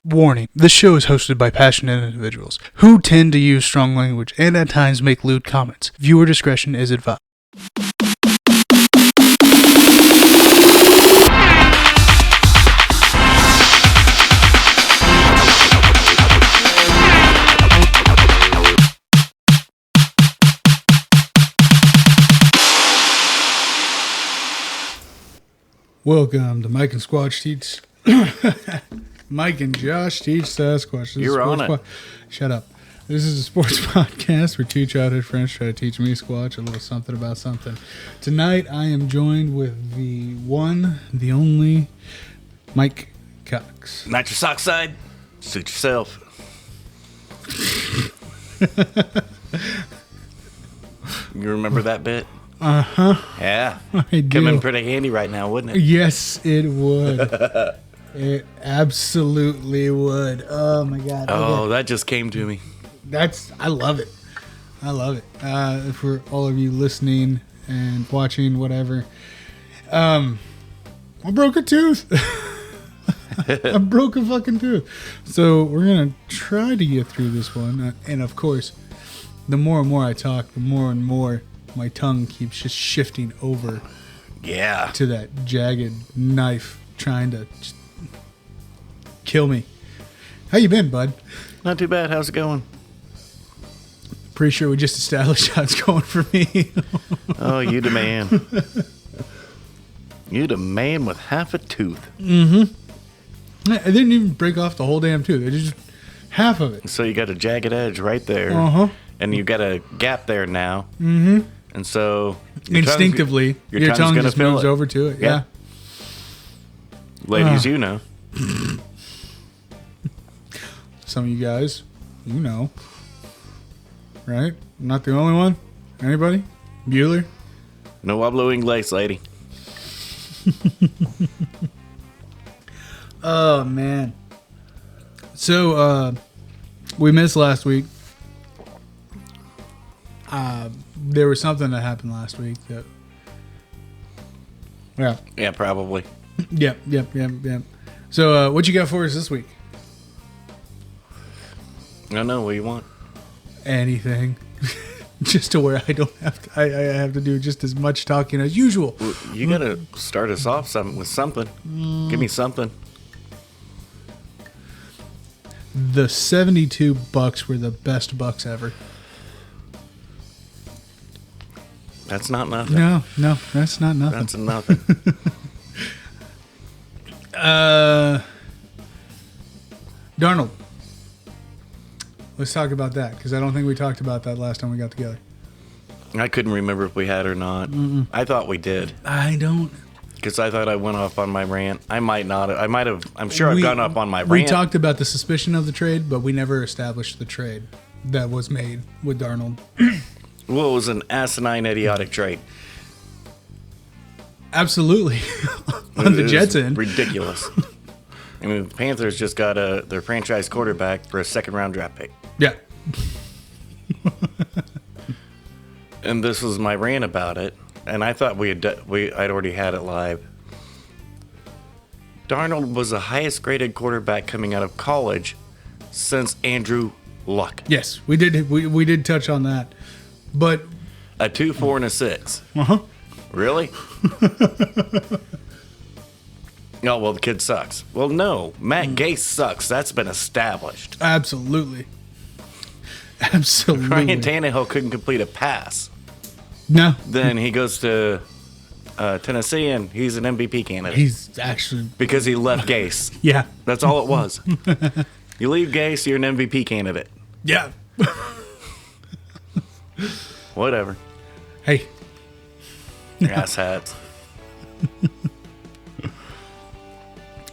Warning, this show is hosted by passionate individuals who tend to use strong language and at times make lewd comments. Viewer discretion is advised. Welcome to Mike and Squatch Teach. Mike and Josh teach Sasquatch. You're on it. Shut up. This is a sports podcast where two childhood friends try to teach me, Squatch, a little something about something. Tonight, I am joined with the one, the only, Mike Cox. Nitrous oxide, suit yourself. You remember that bit? Uh-huh. Yeah. I do. Come in pretty handy right now, wouldn't it? Yes, it would. It absolutely would. Oh, my God. Oh, that just came to me. I love it. I love it. For all of you listening and watching, whatever. I broke a tooth. I broke a fucking tooth. So we're going to try to get through this one. And of course, the more and more I talk, the more and more my tongue keeps just shifting over. Yeah. To that jagged knife trying to just kill me. How you been, bud? Not too bad. How's it going? Pretty sure we just established how it's going for me. Oh, you the man. You the man with half a tooth. Mm-hmm. I didn't even break off the whole damn tooth. It just half of it. So you got a jagged edge right there. Uh-huh. And you got a gap there now. Mm-hmm. And so instinctively, your tongue just moves over to it. Yeah. Ladies, you know. Some of you guys, you know. Right? I'm not the only one? Anybody? Bueller? No hablo inglés, lady. Oh, man. So, we missed last week. There was something that happened last week that... Yeah. Yeah, probably. Yep. So, what you got for us this week? I don't know. What do you want? Anything. Just to where I don't have to... I have to do just as much talking as usual. Well, you got to start us off with something. Give me something. The $72 were the best bucks ever. That's not nothing. No, that's not nothing. That's nothing. Darnold. Let's talk about that, because I don't think we talked about that last time we got together. I couldn't remember if we had or not. Mm-mm. I thought we did. I don't. Because I thought I went off on my rant. I might not. I might have. I'm sure I've gone up on my rant. We talked about the suspicion of the trade, but we never established the trade that was made with Darnold. Well, it was an asinine, idiotic trade. Absolutely. On the Jets end. Ridiculous. I mean, the Panthers just got their franchise quarterback for a second-round draft pick. Yeah. And this was my rant about it, and I thought I'd already had it live. Darnold was the highest-graded quarterback coming out of college since Andrew Luck. Yes, we did. We did touch on that, but a 2, 4, and a 6. Uh-huh. Really? Oh, well, the kid sucks. Well, no. Matt Gase sucks. That's been established. Absolutely. Ryan Tannehill couldn't complete a pass. No. Then he goes to Tennessee, and he's an MVP candidate. He's actually... Because he left Gase. Yeah. That's all it was. You leave Gase, you're an MVP candidate. Yeah. Whatever. Hey. Ass hats.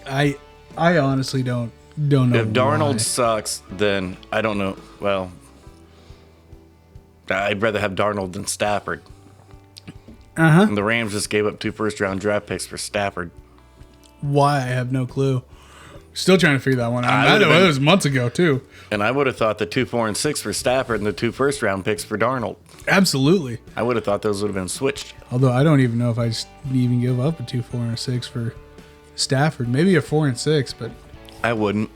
I honestly don't know. If Darnold why. sucks, then I don't know. Well, I'd rather have Darnold than Stafford. Uh-huh. And the Rams just gave up 2 first-round draft picks for Stafford. Why? I have no clue. Still trying to figure that one out. That was months ago, too. And I would have thought the 2, 4, and 6 for Stafford and the 2 first-round picks for Darnold. Absolutely. I would have thought those would have been switched. Although I don't even know if I just even give up a 2, 4, and a 6 for Stafford. Maybe a 4 and 6, but I wouldn't.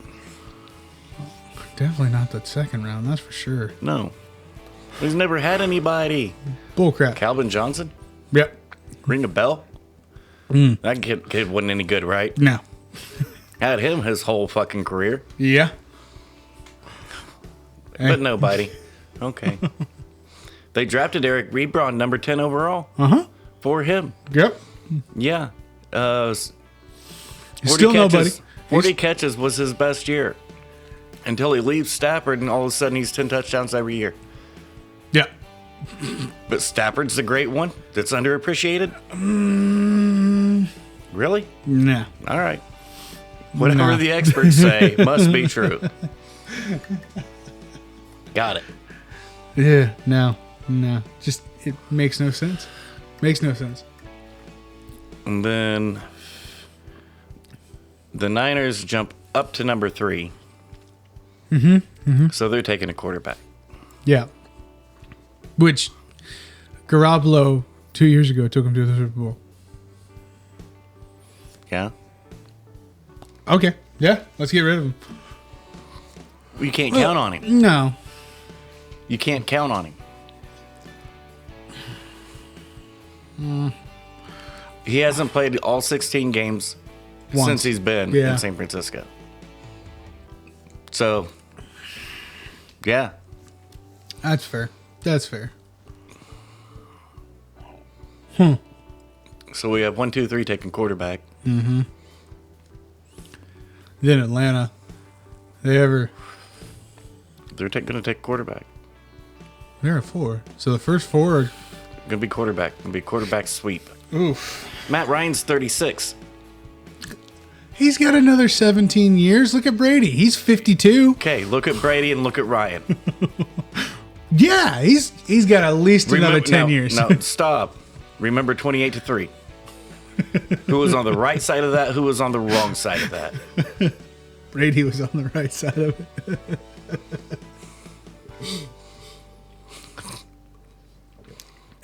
Definitely not that second round, that's for sure. No. He's never had anybody. Bullcrap. Calvin Johnson? Yep. Ring a bell? That kid wasn't any good, right? No. Had him his whole fucking career. Yeah. But nobody. Okay. They drafted Eric Rebron, number 10 overall. For him. Yep. Yeah. 40 Still nobody. 40 catches was his best year. Until he leaves Stafford, and all of a sudden he's 10 touchdowns every year. Yeah. But Stafford's the great one that's underappreciated? Really? Nah. All right. Whatever the experts say must be true. Got it. Yeah, no. Just, it makes no sense. Makes no sense. And then the Niners jump up to number 3. So they're taking a quarterback. Yeah. Which Garoppolo 2 years ago took him to the Super Bowl. Yeah? Okay. Yeah, let's get rid of him. You can't count on him. No. You can't count on him. He hasn't played all 16 games since he's been in San Francisco. So, yeah. That's fair. So we have 1, 2, 3 taking quarterback. Then Atlanta. They're They're going to take quarterback. at 4. So the first 4 are... Going to be quarterback. Going to be quarterback sweep. Oof. Matt Ryan's 36. He's got another 17 years. Look at Brady. He's 52. Okay, look at Brady and look at Ryan. Yeah, he's got at least another 10 years. No, stop. Remember 28-3. Who was on the right side of that? Who was on the wrong side of that? Brady was on the right side of it.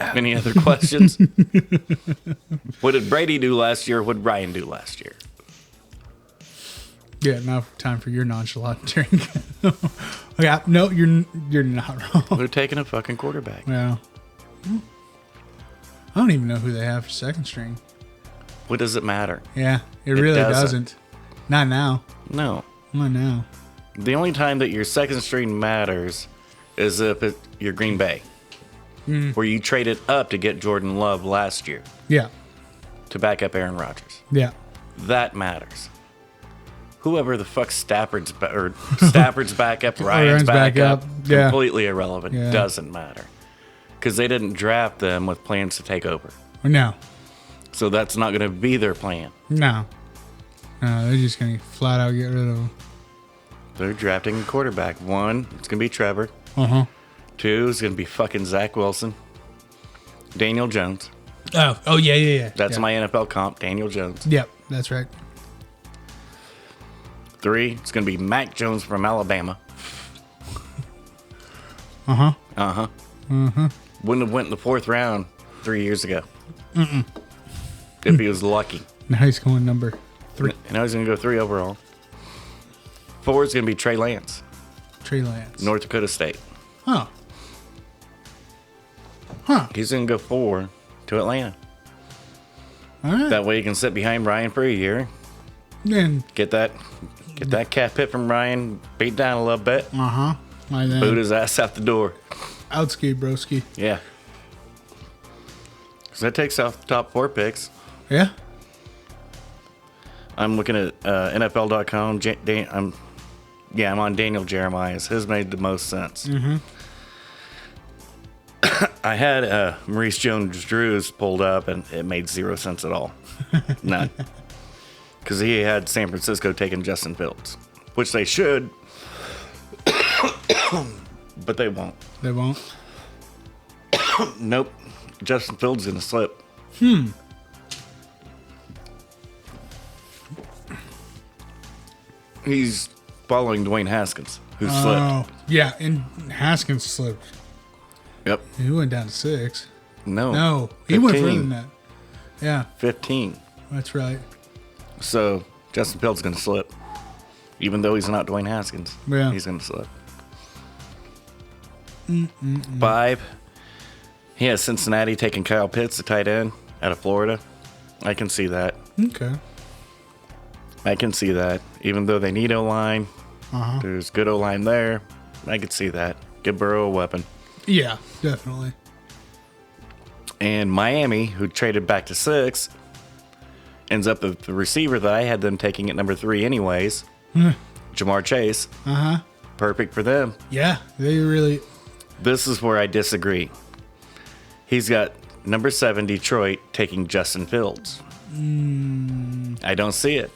Any other questions? What did Brady do last year? What did Ryan do last year? Yeah, now time for your nonchalant drink. Yeah, no, you're not wrong. They're taking a fucking quarterback. Well, I don't even know who they have for second string. What does it matter? Yeah, it really doesn't. Not now. No. Not now. The only time that your second string matters is if you're Green Bay, where you traded up to get Jordan Love last year. Yeah. To back up Aaron Rodgers. Yeah. That matters. Whoever the fuck Stafford's backup, Ryan's backup, yeah. Completely irrelevant. Yeah. Doesn't matter. Because they didn't draft them with plans to take over. No. So that's not going to be their plan. No. No, they're just going to flat out get rid of them. They're drafting a quarterback. 1, it's going to be Trevor. 2, it's going to be fucking Zach Wilson. Daniel Jones. Oh yeah. That's my NFL comp, Daniel Jones. Yep, that's right. 3, it's going to be Mac Jones from Alabama. Wouldn't have went in the 4th round 3 years ago. If he was lucky. Now he's going number 3. Now he's going to go 3 overall. 4 is going to be Trey Lance. Trey Lance. North Dakota State. Huh. He's going to go 4 to Atlanta. All right. That way he can sit behind Ryan for a year. Then Get that cat pit from Ryan beat down a little bit. like that. Boot his ass out the door. Outski, broski. Yeah. So that takes off the top 4 picks. Yeah. I'm looking at NFL.com. I'm on Daniel Jeremiah's. His made the most sense. I had Maurice Jones-Drew's pulled up, and it made 0 sense at all. None. Because he had San Francisco taking Justin Fields, which they should, but they won't. They won't? Nope. Justin Fields going to slip. He's following Dwayne Haskins, who slipped. Oh, yeah, and Haskins slipped. Yep. He went down to 6. No, he went further than that. Yeah. 15. That's right. So Justin Fields going to slip. Even though he's not Dwayne Haskins. Yeah. He's going to slip. 5. He has Cincinnati taking Kyle Pitts, the tight end, out of Florida. I can see that. Okay. I can see that. Even though they need O-line, there's good O-line there. I could see that. Give Burrow a weapon. Yeah, definitely. And Miami, who traded back to 6, ends up with the receiver that I had them taking at number 3 anyways. Jamar Chase. Perfect for them. Yeah, they really... This is where I disagree. He's got number 7, Detroit, taking Justin Fields. I don't see it.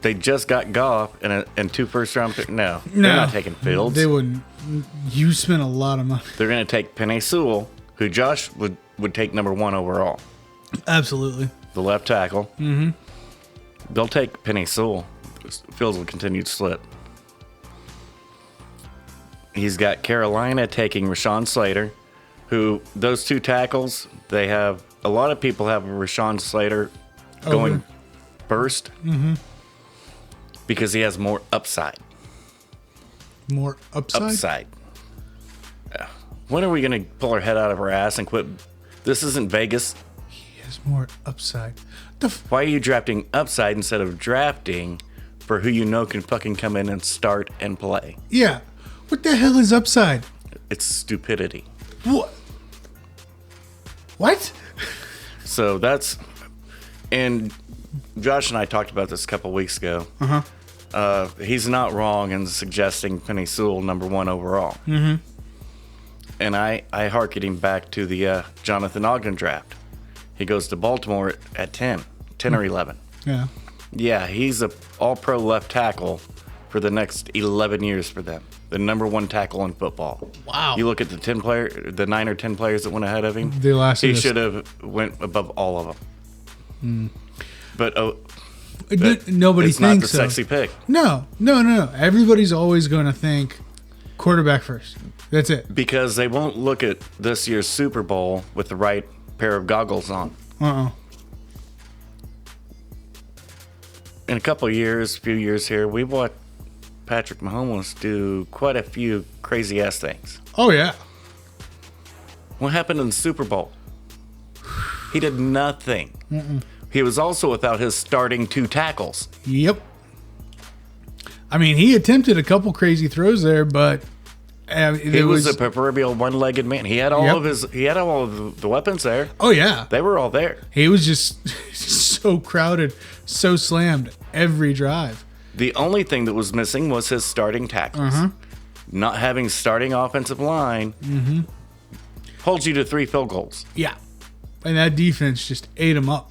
They just got Goff and 2 first-round picks. No, they're not taking Fields. They wouldn't. You spent a lot of money. They're going to take Penei Sewell, who Josh would take number 1 overall. Absolutely. The left tackle. They'll take Penei Sewell. Fields will continue to slip. He's got Carolina taking Rashawn Slater, who those 2 tackles, they have a lot of people have Rashawn Slater going first because he has more upside. More upside? Upside. When are we going to pull our head out of our ass and quit? This isn't Vegas. He has more upside. Why are you drafting upside instead of drafting for who you know can fucking come in and start and play? Yeah. What the hell is upside? It's stupidity. What? What? So that's... And Josh and I talked about this a couple weeks ago. He's not wrong in suggesting Penei Sewell number 1 overall. And I harken him back to the Jonathan Ogden draft. He goes to Baltimore at 10 or 11. Yeah. Yeah, he's a all-pro left tackle for the next 11 years for them. The number 1 tackle in football. Wow. You look at the 9 or 10 players that went ahead of him. He should have went above all of them. But nobody it's thinks not the so. sexy pick. No. Everybody's always going to think quarterback first. That's it. Because they won't look at this year's Super Bowl with the right pair of goggles on. In a couple of years, few years here, we watched Patrick Mahomes do quite a few crazy ass things. Oh yeah. What happened in the Super Bowl? He did nothing. He was also without his starting 2 tackles. Yep. I mean, he attempted a couple crazy throws there, but he was a proverbial one-legged man. He had all of the weapons there. Oh yeah. They were all there. He was just so crowded, so slammed every drive. The only thing that was missing was his starting tackles. Not having starting offensive line holds you to 3 field goals. Yeah. And that defense just ate him up.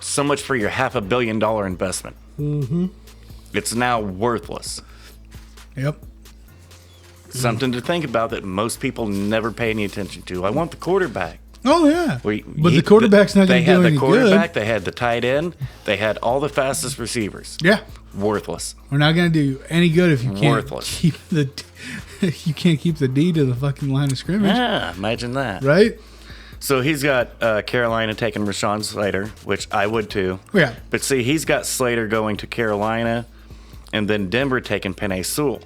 So much for your $500 million investment. It's now worthless. Yep. Something to think about that most people never pay any attention to. I want the quarterback. Oh, yeah. But the quarterback's not going to do any good. They had the quarterback. They had the tight end. They had all the fastest receivers. Yeah. Worthless. We're not going to do you any good if you can't Worthless. keep the you can't keep the D to the fucking line of scrimmage. Yeah, imagine that. Right? So he's got Carolina taking Rashawn Slater, which I would too. Yeah. But see, he's got Slater going to Carolina, and then Denver taking Penei Sewell.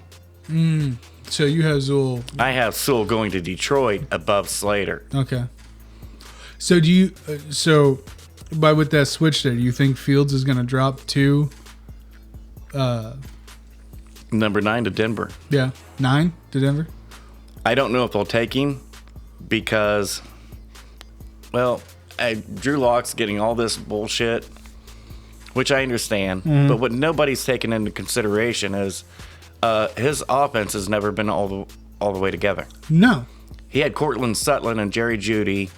So you have Zool. I have Sewell going to Detroit above Slater. Okay. So do you? With that switch there, do you think Fields is going to drop to? Number 9 to Denver. Yeah, 9 to Denver. I don't know if they'll take him because, well, Drew Lock's getting all this bullshit, which I understand. But what nobody's taken into consideration is his offense has never been all the way together. No. He had Cortland Sutton and Jerry Jeudy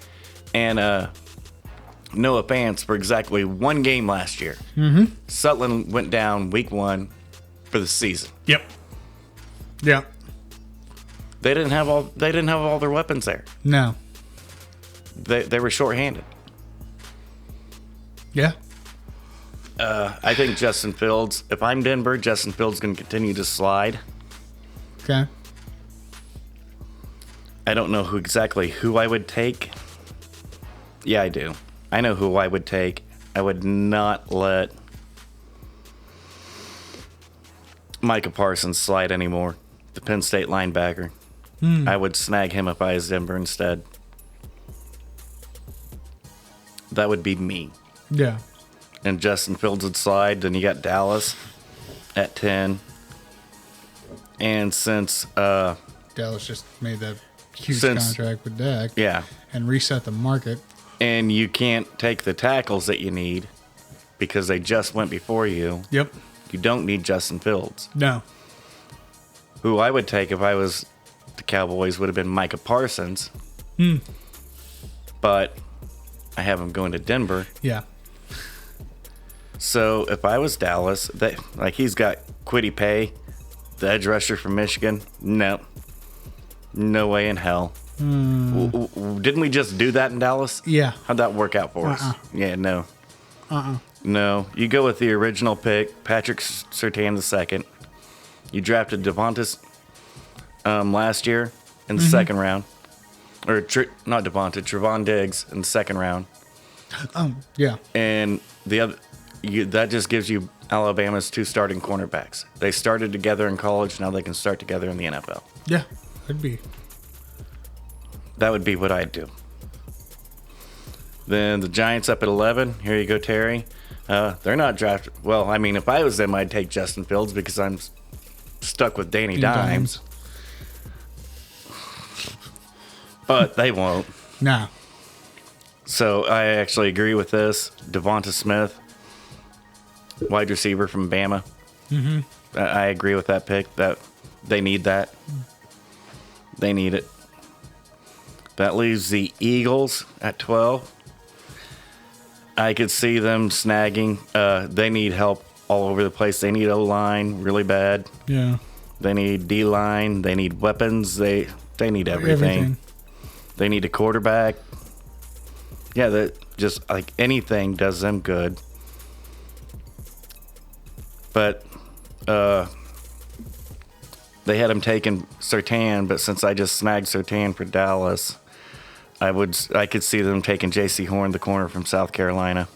and Noah Fant for exactly 1 game last year. Sutton went down week 1 for the season. Yep. Yeah. They didn't have all their weapons there. No. They were shorthanded. Yeah. I think Justin Fields, if I'm Denver, Justin Fields is going to continue to slide. Okay. I don't know who I would take. Yeah, I do. I know who I would take. I would not let... Micah Parsons slide anymore. The Penn State linebacker. I would snag him if I was Denver instead. That would be me. Yeah. And Justin Fields would slide. Then you got Dallas at 10. And since Dallas just made that huge contract with Dak. Yeah. And reset the market. And you can't take the tackles that you need because they just went before you. Yep. You don't need Justin Fields. No. Who I would take if I was the Cowboys would have been Micah Parsons. But I have him going to Denver. Yeah. So if I was Dallas, he's got Kwity Paye, the edge rusher from Michigan. No way in hell. Didn't we just do that in Dallas? Yeah. How'd that work out for us? Yeah, no. No. You go with the original pick, Patrick Surtain II. You drafted Devontae last year in the second round. Or not Devontae, Trevon Diggs in the second round. Yeah. And the other, that just gives you Alabama's 2 starting cornerbacks. They started together in college. Now they can start together in the NFL. Yeah, that would be what I'd do. Then the Giants up at 11. Here you go, Terry. They're not drafted. Well, I mean, if I was them, I'd take Justin Fields because I'm stuck with Danny Dimes. But they won't. No. So I actually agree with this. Devonta Smith, wide receiver from Bama. I agree with that pick. That they need that. They need it. That leaves the Eagles at 12. I could see them snagging. They need help all over the place. They need O-line really bad. Yeah. They need D-line. They need weapons. They need everything. They need a quarterback. Yeah, that just like anything does them good. But they had him taking Surtain, but since I just snagged Surtain for Dallas, I could see them taking J.C. Horn, the corner from South Carolina.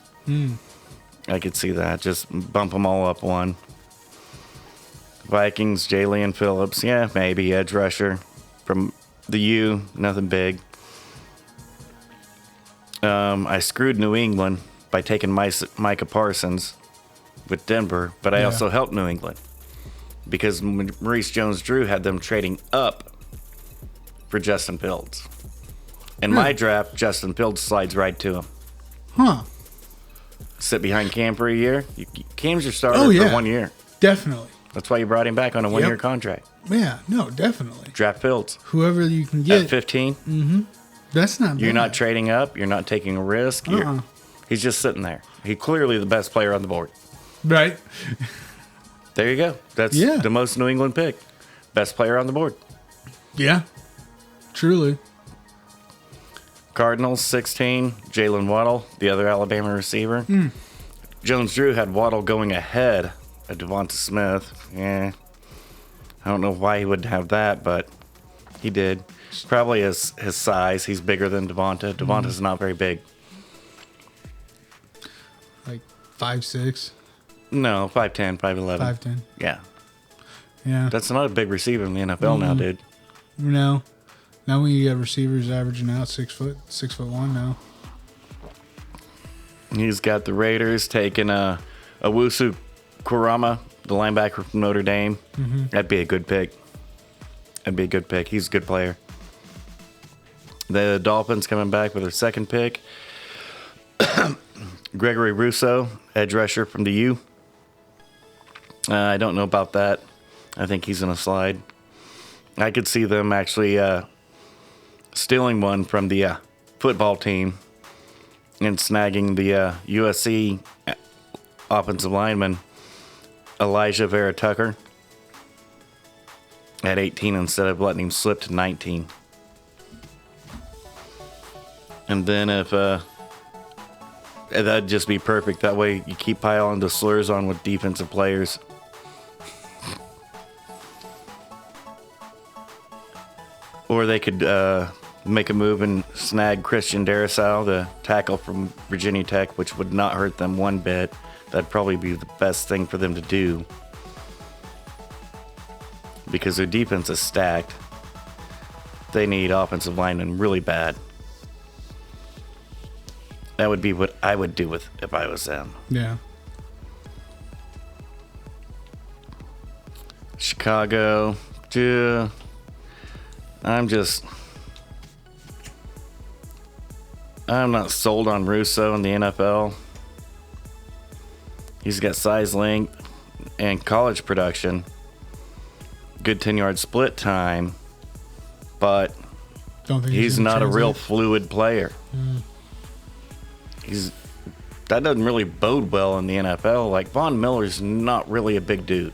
I could see that. Just bump them all up one. Vikings, Jalen Phillips. Yeah, maybe edge rusher from the U. Nothing big. I screwed New England by taking Micah Parsons with Denver, but I also helped New England because Maurice Jones-Drew had them trading up for Justin Fields. In my draft, Justin Fields slides right to him. Sit behind Cam for a year. Cam's your starter for 1 year. Definitely. That's why you brought him back on a 1 year contract. Yeah, no, definitely. Draft Fields. Whoever you can get. At 15. That's not bad. You're not trading up. You're not taking a risk. He's just sitting there. He's clearly the best player on the board. Right. There you go. That's the most New England pick. Best player on the board. Yeah. Truly. Cardinals, 16. Jalen Waddle, the other Alabama receiver. Jones-Drew had Waddle going ahead of Devonta Smith. Yeah. I don't know why he would have that, but he did. Probably his size. He's bigger than Devonta. Devonta's not very big. Like 5'6"? No, 5'10", 5'11". 5'10". Yeah. Yeah. That's not a big receiver in the NFL now, dude. No. Now when you get receivers averaging out 6'1" now. He's got the Raiders taking Owusu Kurama, the linebacker from Notre Dame. That'd be a good pick. He's a good player. The Dolphins coming back with their second pick. Gregory Rousseau, edge rusher from the U. I don't know about that. I think he's in a slide. I could see them actually stealing one from the football team and snagging the USC offensive lineman Elijah Vera Tucker at 18 instead of letting him slip to 19. And then if that'd just be perfect. That way you keep piling the slurs on with defensive players. Or they could make a move and snag Christian Darrisaw, the tackle from Virginia Tech, which would not hurt them one bit. That'd probably be the best thing for them to do. because their defense is stacked. They need offensive linemen really bad. That would be what I would do if I was them. Yeah. Chicago, I'm not sold on Russo in the NFL. He's got size, length, and college production. Good 10-yard split time, but Don't think he's not a real translate. fluid player. That doesn't really bode well in the NFL. Like, Von Miller's not really a big dude.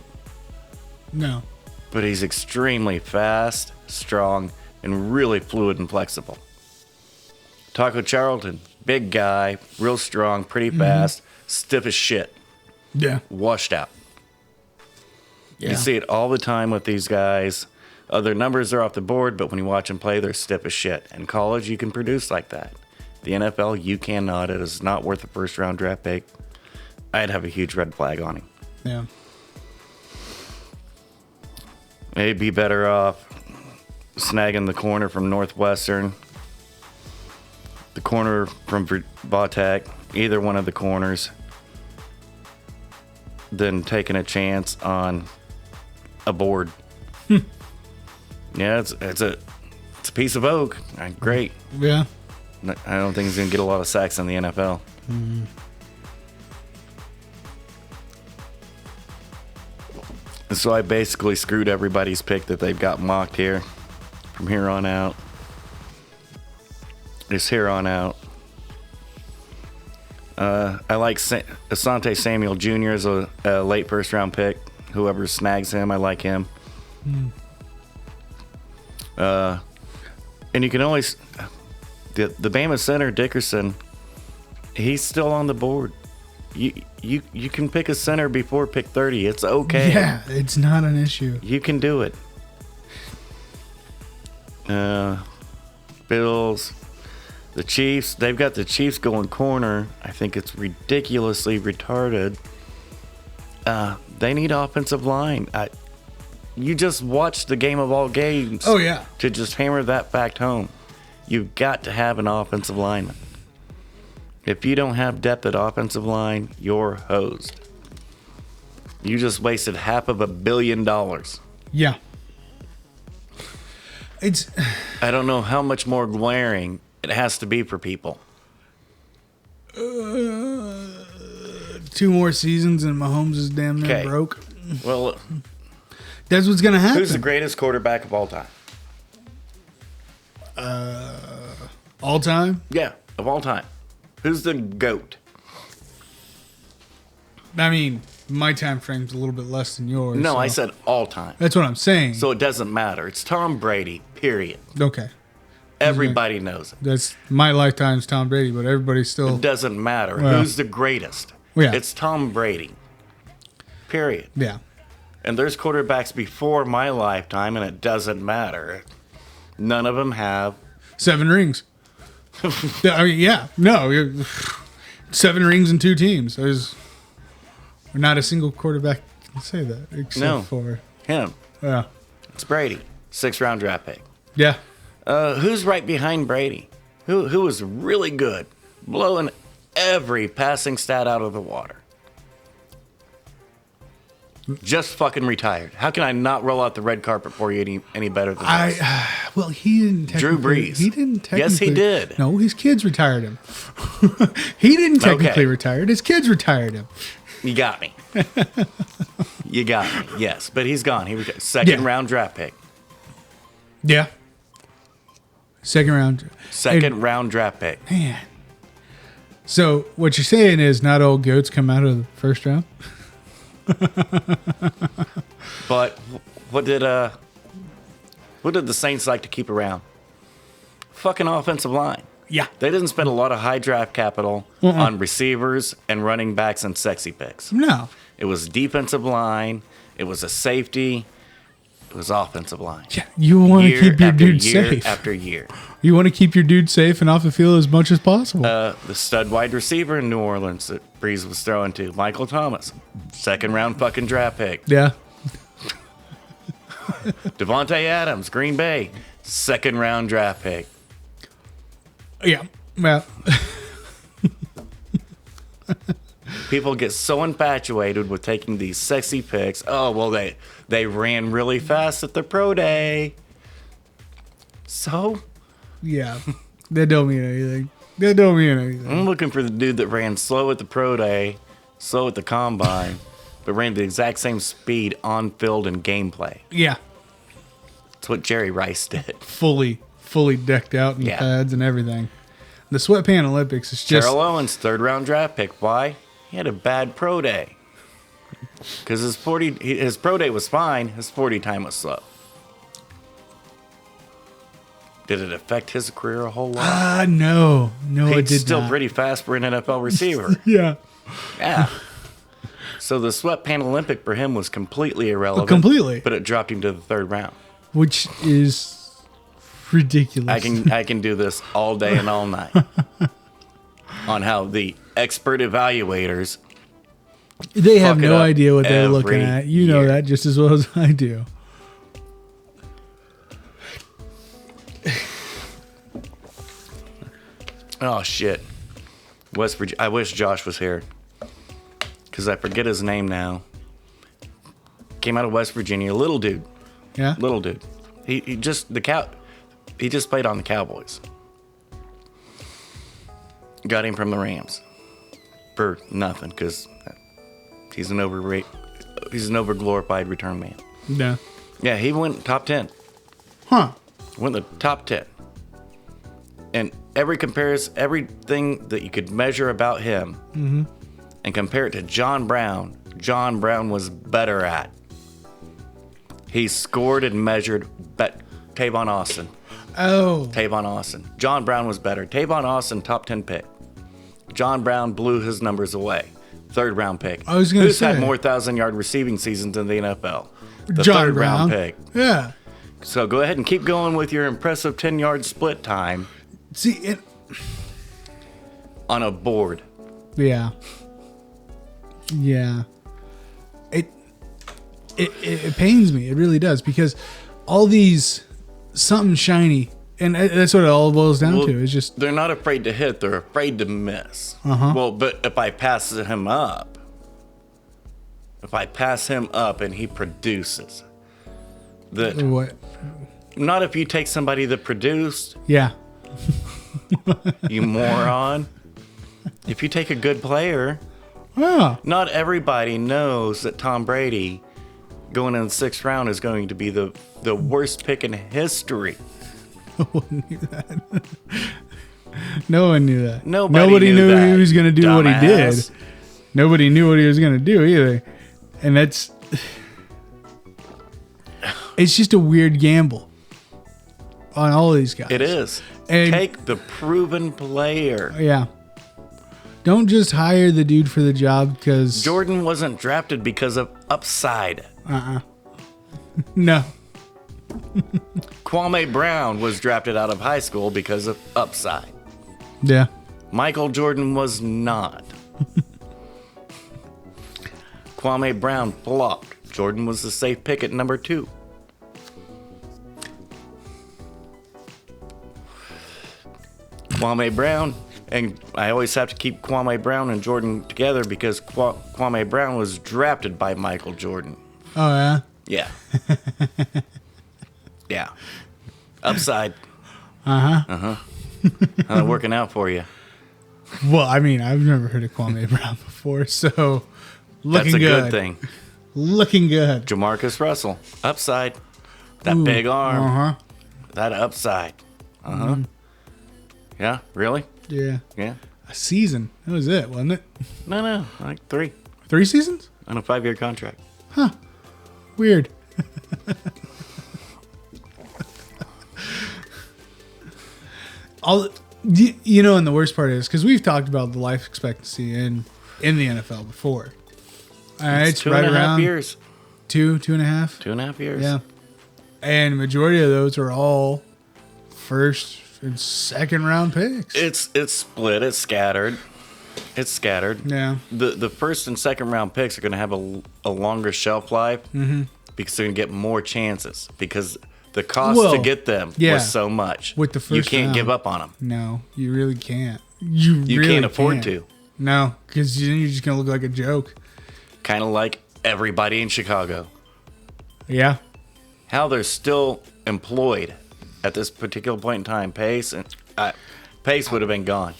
No. But he's extremely fast, strong, and really fluid and flexible. Taco Charlton, big guy, real strong, pretty fast, stiff as shit, Yeah. washed out. Yeah. You see it all the time with these guys. Their numbers are off the board, but when you watch them play, they're stiff as shit. In college, you can produce like that. The NFL, you cannot. It is not worth a first-round draft pick. I'd have a huge red flag on him. Yeah. They'd be better off snagging the corner from Northwestern, the corner from Vautech, either one of the corners, than taking a chance on a board. Yeah, it's a piece of oak. Great. Yeah. I don't think he's going to get a lot of sacks in the NFL. So I basically screwed everybody's pick that they've got mocked here from here on out. Just here on out. I like Asante Samuel Jr. as a late first round pick. Whoever snags him, I like him. And you can always... The Bama center, Dickerson, he's still on the board. You can pick a center before pick 30. It's okay. Yeah, it's not an issue. You can do it. Bills, the Chiefs, they've got the Chiefs going corner. I think it's ridiculously retarded. They need offensive line. You just watched the game of all games. Oh, yeah. To just hammer that fact home. You've got to have an offensive lineman. If you don't have depth at offensive line, you're hosed. You just wasted $500 million. Yeah. I don't know how much more glaring it has to be for people. 2 more seasons and Mahomes is damn near broke. Well, that's what's gonna happen. Who's the greatest quarterback of all time? All time? Yeah, of all time. Who's the GOAT? I mean, my time frame's a little bit less than yours. No, so. I said all time. That's what I'm saying. So it doesn't matter. It's Tom Brady, period. Okay. Everybody knows it. That's my lifetime's Tom Brady, but everybody's still... It doesn't matter. Well, who's the greatest? Yeah. It's Tom Brady, period. Yeah. And there's quarterbacks before my lifetime, and it doesn't matter. None of them have... 7 rings. I mean, yeah. No. 7 rings and 2 teams. There's not a single quarterback can say that except for... him. Yeah. It's Brady. 6th-round draft pick. Yeah. Who's right behind Brady? Who was really good? Blowing every passing stat out of the water. Just fucking retired. How can I not roll out the red carpet for you any better than this? Well, he didn't Drew technically... Brees. He didn't technically... Yes, he did. No, his kids retired him. He didn't technically retire. His kids retired him. You got me. You got me. Yes, but he's gone. He retired. Second round draft pick. Yeah. Second round Draft pick. Man. So what you're saying is not all goats come out of the first round? But what did the Saints like to keep around? Fucking offensive line. Yeah. They didn't spend a lot of high draft capital on receivers and running backs and sexy picks. No. It was defensive line. It was a safety. It was offensive line. Yeah, you want to keep your dude year safe. after year. You want to keep your dude safe and off the field as much as possible. The stud wide receiver in New Orleans that Breeze was throwing to, Michael Thomas. 2nd round fucking draft pick. Yeah. Devontae Adams, Green Bay, second round draft pick. Yeah. Well. People get so infatuated with taking these sexy picks. Oh, well, they ran really fast at the pro day. So? Yeah. That don't mean anything. That don't mean anything. I'm looking for the dude that ran slow at the pro day, slow at the combine, but ran the exact same speed on field and gameplay. Yeah. That's what Jerry Rice did. Fully decked out in pads and everything. The sweatpant Olympics is just... Terrell Owens, third round draft pick. Why? He had a bad pro day. Because his pro day was fine. His 40 time was slow. Did it affect his career a whole lot? No, it did He's still not. pretty fast for an NFL receiver. Yeah. Yeah. So the sweatpant Olympic for him was completely irrelevant. Completely. But it dropped him to the third round. Which is ridiculous. I can do this all day and all night. On how the expert evaluators they have no up idea what they're looking every at. You know year. that just as well as I do. Oh shit. West Virginia. I wish Josh was here. Cause I forget his name now. Came out of West Virginia, little dude. Yeah. Little dude. He just played on the Cowboys. Got him from the Rams for nothing because he's an overglorified return man. Yeah. Yeah, he went top 10. Huh. Went the top 10. And everything that you could measure about him and compare it to John Brown was better at. He scored and measured Tavon Austin. Oh. Tavon Austin. John Brown was better. Tavon Austin, top 10 pick. John Brown blew his numbers away. Third round pick. I was going to Who's say. had more 1,000-yard receiving seasons in the NFL? The John third Brown. round pick. Yeah. So go ahead and keep going with your impressive 10-yard split time See, it. on a board. Yeah. Yeah. It pains me. It really does because all these something shiny, and that's what it all boils down to. It's just They're not afraid to hit. They're afraid to miss. Uh-huh. Well, but if I pass him up and he produces, that what? not if you take somebody that produced, Yeah. you moron. If you take a good player, Oh. not everybody knows that Tom Brady going in the 6th round is going to be the worst pick in history. No one knew that. No one knew that. Nobody knew knew that, he was going to do what he did. dumbass. Nobody knew what he was going to do either. And it's just a weird gamble on all of these guys. It is. And- Take the proven player. Yeah. Don't just hire the dude for the job because... Jordan wasn't drafted because of upside. No. Kwame Brown was drafted out of high school because of upside. Yeah. Michael Jordan was not. Kwame Brown flopped. Jordan was the safe pick at number 2. Kwame Brown, and I always have to keep Kwame Brown and Jordan together because Kwame Brown was drafted by Michael Jordan. Oh, yeah? Yeah. Yeah. Upside. Uh-huh. How's it working out for you? Well, I mean, I've never heard of Kwame Brown before, so looking That's a good. good thing. Looking good. Jamarcus Russell. Upside. That big arm. Uh-huh. That upside. Uh-huh. Yeah, really? Yeah. Yeah. A season. That was it, wasn't it? No, like 3 3 seasons? on a 5-year contract. Weird. You know, and the worst part is because we've talked about the life expectancy in the NFL before. All right, It's right 2.5 around years. 2.5. 2.5 years. Yeah, and majority of those are all first and second round picks. It's split. It's scattered. Yeah, The first and second round picks are going to have a longer shelf life. Mm-hmm. because they're going to get more chances because the cost to get them was so much. With the first you can't round. give up on them. No, you really can't. You really can't afford to. No, because you're just going to look like a joke. Kind of like everybody in Chicago. Yeah. How they're still employed at this particular point in time. Pace would have been gone.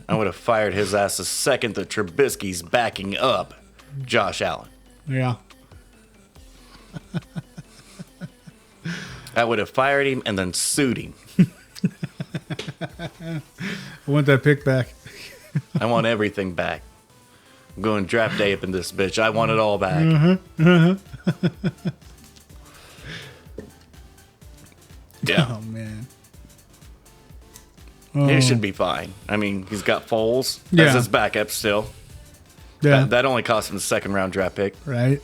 I would have fired his ass the second that Trubisky's backing up Josh Allen. Yeah. I would have fired him and then sued him. I want that pick back. I want everything back. I'm going draft day up in this bitch. I want it all back. Yeah. Oh, man. He should be fine. I mean, he's got Foles as his backup still. Yeah. That only cost him the second round draft pick. Right.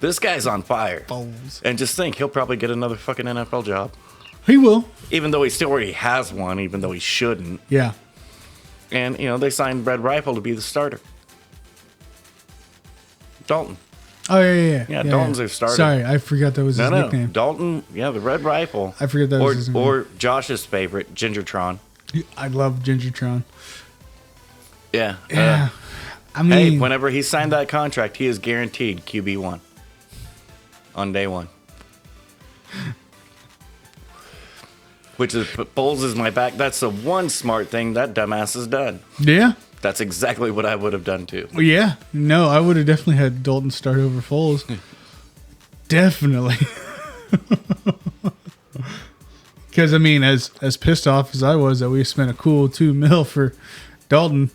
This guy's on fire. Foles. And just think, he'll probably get another fucking NFL job. He will. Even though he still already has one, even though he shouldn't. Yeah. And, they signed Red Rifle to be the starter. Dalton. Oh, yeah. Yeah, Dalton's their starter. Sorry, I forgot that was his nickname. Dalton, the Red Rifle. I forgot that was his name. Or Josh's favorite, Gingertron. I love Gingertron. Yeah. Yeah. I mean... Hey, whenever he signed that contract, he is guaranteed QB1 on day one. Which is, Foles is my back. That's the one smart thing that dumbass has done. Yeah. That's exactly what I would have done too. Yeah. No, I would have definitely had Dalton start over Foles. Definitely. Because, I mean, as pissed off as I was that we spent a cool $2 million for Dalton,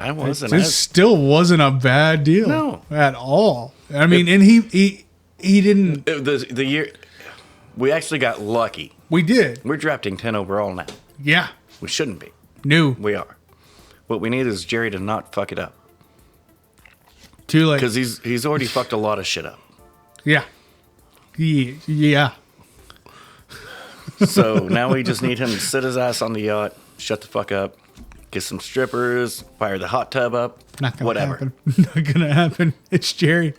I wasn't. It still wasn't a bad deal. No. At all. I mean, and he didn't... The year... We actually got lucky. We did. We're drafting 10 overall now. Yeah. We shouldn't be. No. We are. What we need is Jerry to not fuck it up. Too late. Because he's already fucked a lot of shit up. Yeah. Yeah. So now we just need him to sit his ass on the yacht, shut the fuck up, get some strippers, fire the hot tub up, Not gonna whatever. happen. Not gonna happen. It's Jerry.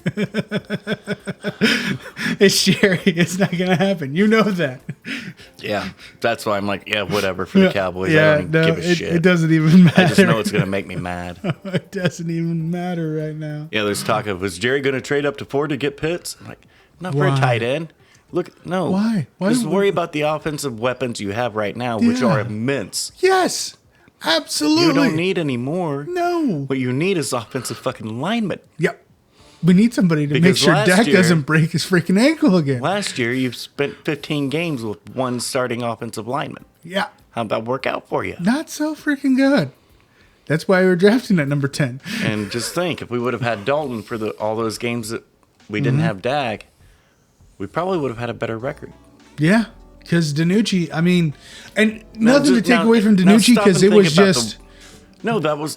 It's Jerry. It's not gonna happen. You know that. Yeah, that's why I'm like, yeah, whatever for the Cowboys. I don't even give a shit. It doesn't even matter. I just know it's gonna make me mad. It doesn't even matter right now. Yeah, there's talk of, was Jerry gonna trade up to 4 to get Pitts? I'm like, not for a tight end. Look, no. Why? Just worry about the offensive weapons you have right now, which are immense. Yes. Absolutely. You don't need any more. No. What you need is offensive fucking linemen. Yep. We need somebody to make sure Dak doesn't break his freaking ankle again. Last year, you've spent 15 games with one starting offensive lineman. Yeah. How'd that work out for you? Not so freaking good. That's why we were drafting at number 10. And just think, if we would have had Dalton for all those games that we didn't have Dak, we probably would have had a better record. Yeah. Because DiNucci, I mean, and nothing to take away from DiNucci because it was just...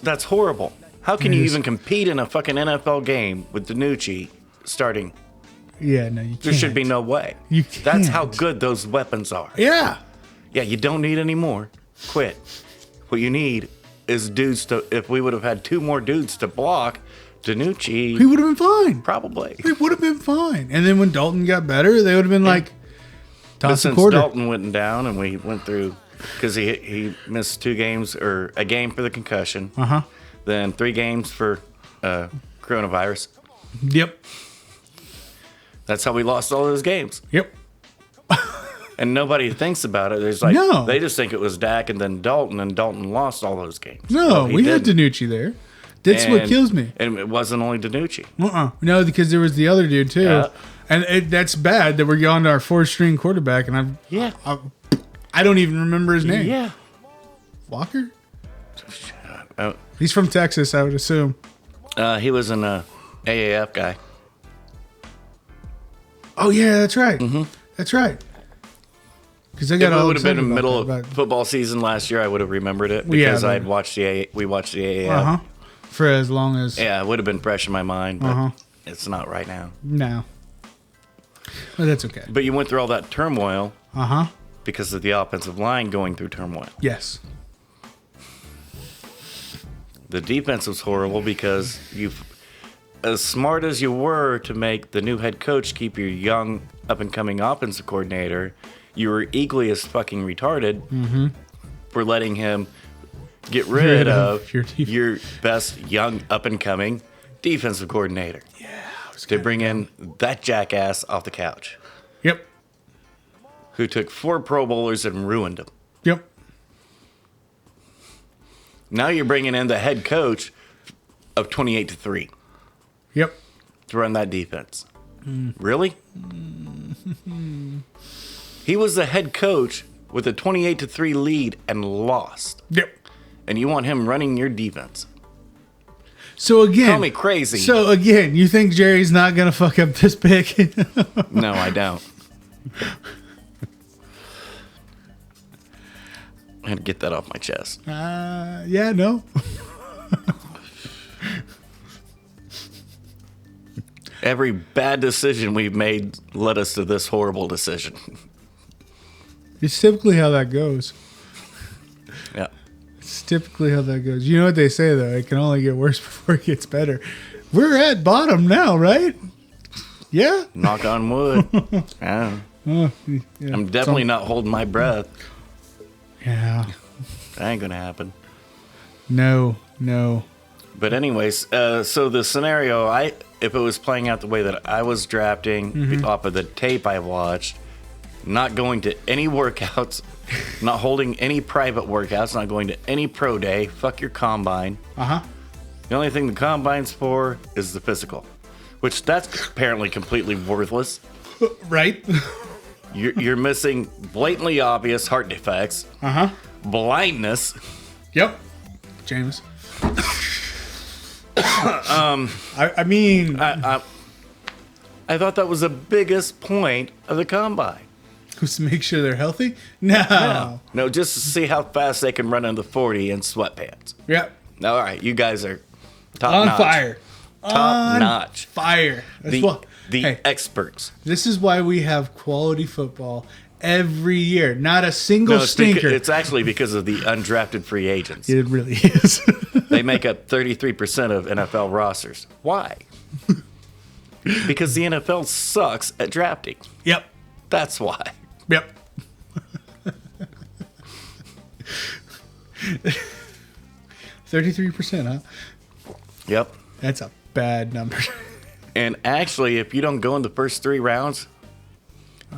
That's horrible. How can you even compete in a fucking NFL game with DiNucci starting? Yeah, no, you can't. There should be no way. You can't. That's how good those weapons are. Yeah. Yeah, you don't need any more. Quit. What you need is dudes to... If we would have had 2 more dudes to block, DiNucci... He would have been fine. Probably. He would have been fine. And then when Dalton got better, they would have been like... But since Dalton went down and we went through... Because he missed 2 games, or a game for the concussion. Uh-huh. Then 3 games for coronavirus. Yep. That's how we lost all those games. Yep. And nobody thinks about it. There's like, No. They just think it was Dak and then Dalton, and Dalton lost all those games. No, Well, we had didn't. DiNucci there. That's what kills me. And it wasn't only DiNucci. No, because there was the other dude too. Yeah. And that's bad that we're going to our 4th-string quarterback, and I don't even remember his name. Yeah. Walker? He's from Texas, I would assume. He was an AAF guy. Oh, yeah, that's right. Mm-hmm. That's right. Because I got If it all would have been in the middle of football season last year, I would have remembered it because we watched the AAF. Uh-huh. For as long as... Yeah, it would have been fresh in my mind, but it's not right now. No. But that's okay. But you went through all that turmoil Uh-huh. because of the offensive line going through turmoil. Yes. The defense was horrible because as smart as you were to make the new head coach keep your young, up-and-coming offensive coordinator, you were equally as fucking retarded for letting him get rid of your best young, up-and-coming defensive coordinator. Yeah. To bring in that jackass off the couch. Yep. Who took 4 Pro Bowlers and ruined them. Yep. Now you're bringing in the head coach of 28-3. Yep. To run that defense. Really? He was the head coach with a 28-3 lead and lost. Yep. And you want him running your defense. So again, Call me crazy. So again, you think Jerry's not gonna fuck up this pick? No, I don't. I had to get that off my chest. Yeah, no. Every bad decision we've made led us to this horrible decision. It's typically how that goes. Yeah. It's typically how that goes. You know what they say, though? It can only get worse before it gets better. We're at bottom now, right? Yeah? Knock on wood. Yeah. Yeah, I'm definitely not holding my breath. Yeah. That ain't going to happen. No. But anyways, so the scenario, if it was playing out the way that I was drafting off of the tape I watched, not going to any workouts, not holding any private workouts, not going to any pro day, fuck your combine. The only thing the combine's for is the physical, which that's apparently completely worthless. Right? You're missing blatantly obvious heart defects, blindness. Yep. James. I mean, I thought that was the biggest point of the combine. just to make sure they're healthy? No. No, just to see how fast they can run in the 40 in sweatpants. Yep. All right, you guys are top On notch. fire. Top notch. Fire. The experts. This is why we have quality football every year. Not a single stinker. It's actually because of the undrafted free agents. It really is. They make up 33% of NFL rosters. Why? Because the NFL sucks at drafting. Yep. That's why. Yep. 33%, huh? Yep. That's a bad number. And actually, if you don't go in the first 3 rounds,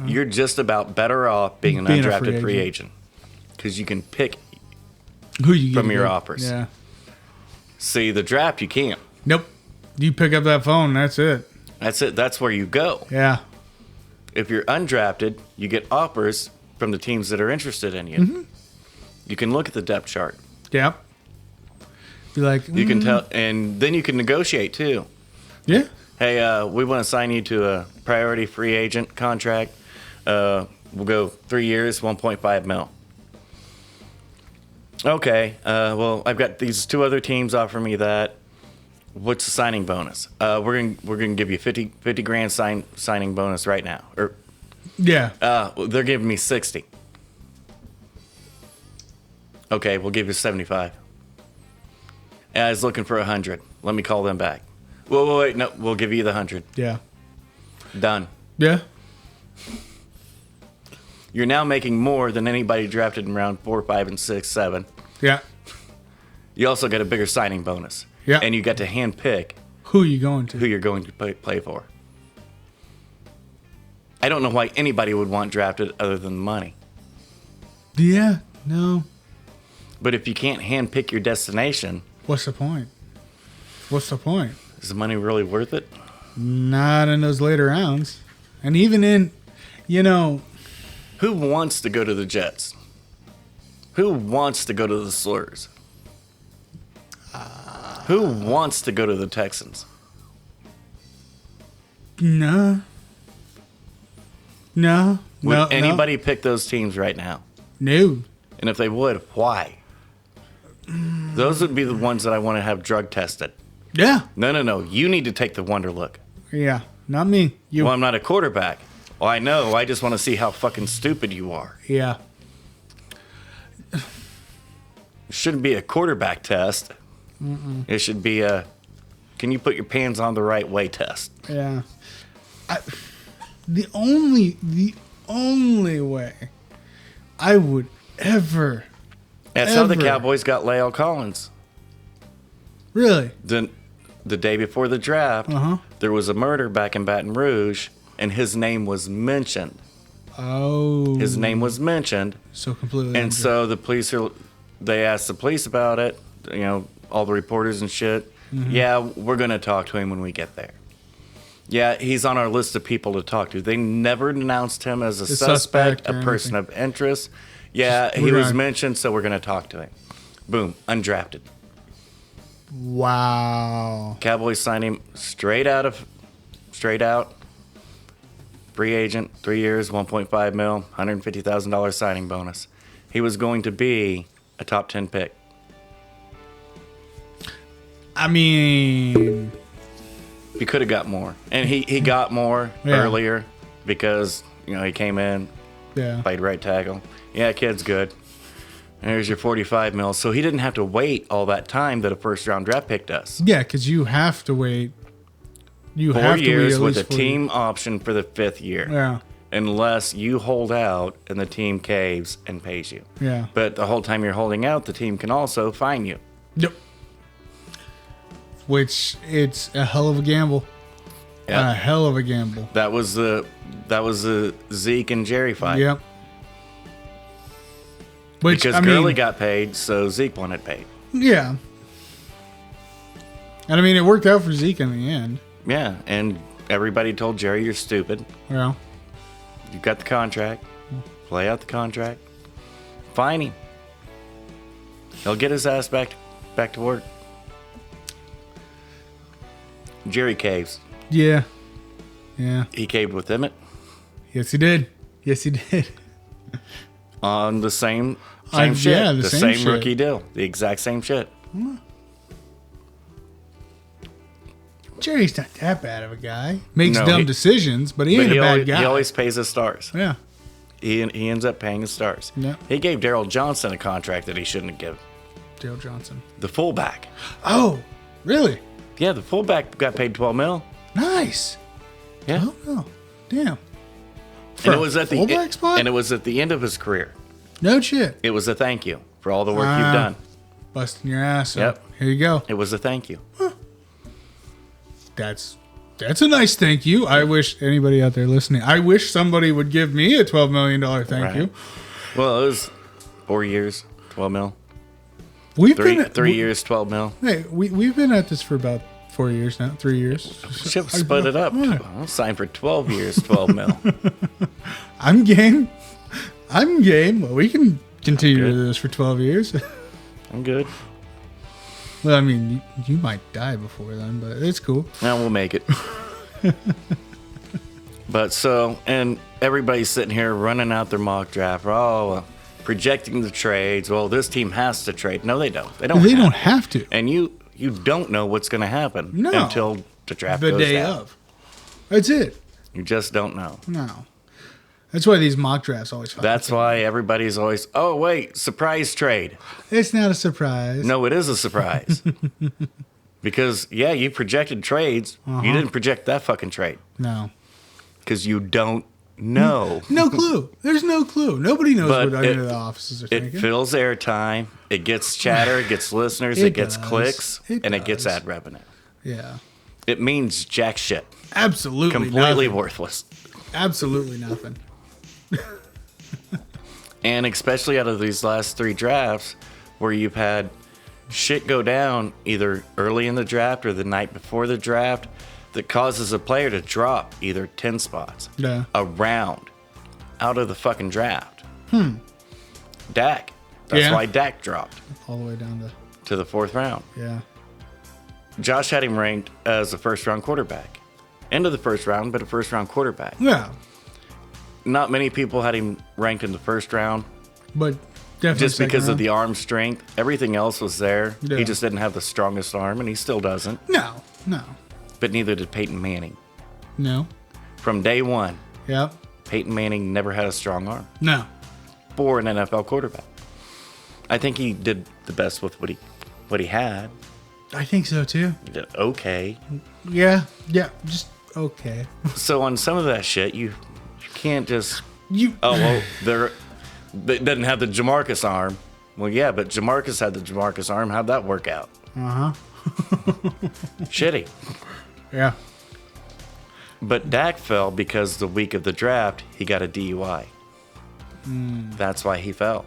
you're just about better off being an undrafted free agent. Because you can pick who you from get your offers. Yeah. See, the draft, you can't. Nope. You pick up that phone, that's it. That's it. That's where you go. Yeah. If you're undrafted, you get offers from the teams that are interested in you. You can look at the depth chart. Yep. Be like, You can tell, and then you can negotiate too. Yeah. Hey, we want to sign you to a priority free agent contract. We'll go 3 years, 1.5 mil. Okay. Well, I've got these 2 other teams offering me that. What's the signing bonus? We're gonna give you 50 grand signing bonus right now. Or yeah. they're giving me 60. Okay, we'll give you 75. And I was looking for 100. Let me call them back. Wait, no, we'll give you the 100. Yeah. Done. Yeah. You're now making more than anybody drafted in round 4, 5, and 6, 7. Yeah. You also get a bigger signing bonus. Yeah. And you get to hand pick Who are you going to? who you're going to play for. I don't know why anybody would want drafted other than money. Yeah. No. But if you can't hand pick your destination, What's the point? What's the point? is the money really worth it? Not in those later rounds. And even in, Who wants to go to the Jets? Who wants to go to the Slurs? Who wants to go to the Texans? no. Would anybody pick those teams right now? No. And if they would, why? Those would be the ones that I want to have drug tested. Yeah. No. You need to take the wonder look. Yeah. Not me. You. Well, I'm not a quarterback. Well, I know. I just want to see how fucking stupid you are. Yeah. It shouldn't be a quarterback test. It should be a Can you put your pants on the right way test? Yeah. The only way I would ever. That's how the Cowboys got La'el Collins. Really? The day before the draft, there was a murder back in Baton Rouge, and his name was mentioned. Oh. His name was mentioned. So completely. And so the police they asked the police about it, you know, all the reporters and shit. Yeah, we're going to talk to him when we get there. Yeah, he's on our list of people to talk to. They never announced him as a suspect, a person of interest. Yeah, he was mentioned, so we're going to talk to him. Boom, undrafted. Wow. Cowboys signed him straight out. Free agent, 3 years, $1.5 million, $150,000 signing bonus. He was going to be a top 10 pick. I mean, he could have got more, and he got more earlier because he came in, played right tackle. Yeah, kid's good. There's your $45 million. So he didn't have to wait all that time that a first round draft pick does. Yeah, because you have to wait. 4 years with a team option for the 5th year. Yeah. Unless you hold out and the team caves and pays you. Yeah. But the whole time you're holding out, the team can also fine you. Yep. Which it's a hell of a gamble. Yep. A hell of a gamble. That was the Zeke and Jerry fight. Yep. Because Gurley got paid, so Zeke wanted paid. Yeah. And I mean, it worked out for Zeke in the end. Yeah, and everybody told Jerry, you're stupid. Yeah. You got the contract. Play out the contract. Fine him. He'll get his ass back to work. Jerry caves. Yeah. Yeah. He caved with Emmett. Yes, he did. Yes, he did. On the same shit. Yeah, the same shit. Rookie deal. The exact same shit. Jerry's not that bad of a guy. Makes dumb decisions, but he ain't a bad guy. He always pays his stars. Yeah. He ends up paying his stars. Yeah. He gave Daryl Johnson a contract that he shouldn't have given. Daryl Johnson. The fullback. Oh, really? Yeah, the fullback got paid $12 million. Nice. Yeah. $12 million. Damn. And it was at the end of his career. No shit. It was a thank you for all the work you've done. Busting your ass. Yep. Here you go. It was a thank you. Huh. That's a nice thank you. I wish anybody out there listening, I wish somebody would give me a $12 million thank you. Well, it was 4 years, $12 million. We've been at 3 years, $12 million. Hey, we've been at this for about 4 years now, 3 years. Should split it up. I'll sign for 12 years, $12 million. I'm game. Well, we can continue to do this for 12 years. I'm good. Well, I mean, you might die before then, but it's cool. Now we'll make it. But and everybody's sitting here running out their mock draft. Projecting the trades. Well, this team has to trade. No, they don't. They don't have to. And you don't know what's going to happen until the draft goes down. The day of. That's it. You just don't know. No. That's why these mock drafts always fun. That's why everybody's always, oh, wait, surprise trade. It's not a surprise. No, it is a surprise. Because, you projected trades. You didn't project that fucking trade. No. Because you don't know. No clue. There's no clue. Nobody knows what any of the offices are thinking. It fills airtime. It gets chatter. It gets listeners. It gets clicks. And it gets ad revenue. Yeah. It means jack shit. Absolutely completely nothing. Worthless. Absolutely nothing. And especially out of these last 3 drafts where you've had shit go down either early in the draft or the night before the draft that causes a player to drop either 10 spots, a round out of the fucking draft. Dak. That's why Dak dropped. All the way down to the 4th round. Yeah. Josh had him ranked as a first-round quarterback. End of the first round, but a first-round quarterback. Yeah. Not many people had him ranked in the first round. But definitely just because of the arm strength. Everything else was there. Yeah. He just didn't have the strongest arm, and he still doesn't. No. But neither did Peyton Manning. No. From day one, Yep. Peyton Manning never had a strong arm. No. For an NFL quarterback. I think he did the best with what he had. I think so too. Okay. Yeah, just okay. So on some of that shit, you can't just... You. Oh, well, it doesn't have the Jamarcus arm. Well, yeah, but Jamarcus had the Jamarcus arm. How'd that work out? Uh-huh. Shitty. Yeah. But Dak fell because the week of the draft, he got a DUI. That's why he fell.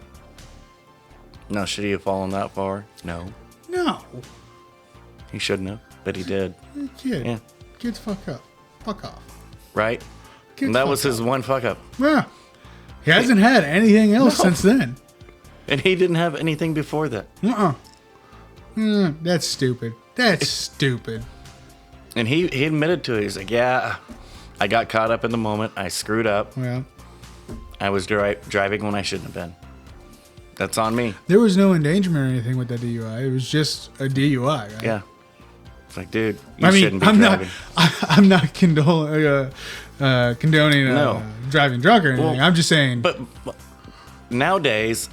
Now, should he have fallen that far? No. No. He shouldn't have, but he did. Kid. Yeah. Kids fuck up. Fuck off. Right? Kids And that fuck was his up. one fuck up. Yeah. He hasn't had anything else since then. And he didn't have anything before that. That's stupid. That's stupid. And he admitted to it. He's like, yeah, I got caught up in the moment. I screwed up. Yeah. I was driving when I shouldn't have been. That's on me. There was no endangerment or anything with that DUI. It was just a DUI. Right? Yeah. It's like, dude, you shouldn't be driving. I'm not condoning No. driving drunk or anything. Well, I'm just saying. But nowadays,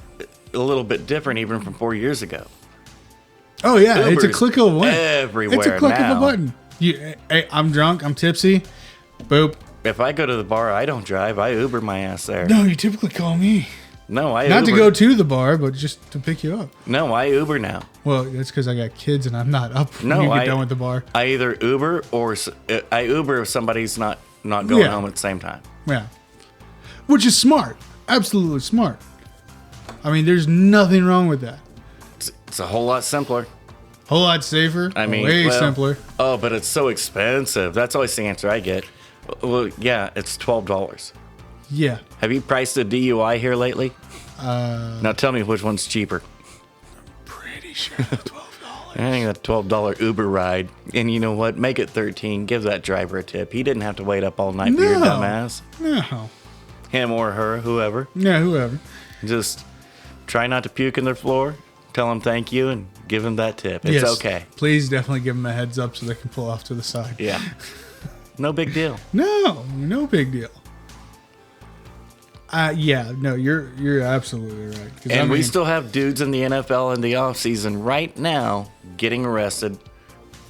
a little bit different even from 4 years ago. Oh, yeah. It's a Uber's click of a button. everywhere It's a click now. of a button. Hey, I'm drunk. I'm tipsy. Boop. If I go to the bar, I don't drive. I Uber my ass there. No, you typically call me. No, I Not Uber. to go to the bar, but just to pick you up. No, I Uber now. Well, that's because I got kids and I'm not up when No, you get done with the bar. I either Uber or I Uber if somebody's not going home at the same time. Yeah. Which is smart. Absolutely smart. I mean, there's nothing wrong with that. It's a whole lot simpler. Whole lot safer. I mean, way simpler. Oh, but it's so expensive. That's always the answer I get. Well, yeah, it's $12. Yeah. Have you priced a DUI here lately? Now tell me which one's cheaper. Pretty sure $12. I think that $12 Uber ride. And you know what? Make it $13. Give that driver a tip. He didn't have to wait up all night for your dumbass. No. Him or her, whoever. Yeah, whoever. Just try not to puke in their floor. Tell them thank you and give them that tip. It's okay. Please definitely give them a heads up so they can pull off to the side. Yeah. No big deal. No big deal. You're absolutely right. And we still have dudes in the NFL in the offseason right now getting arrested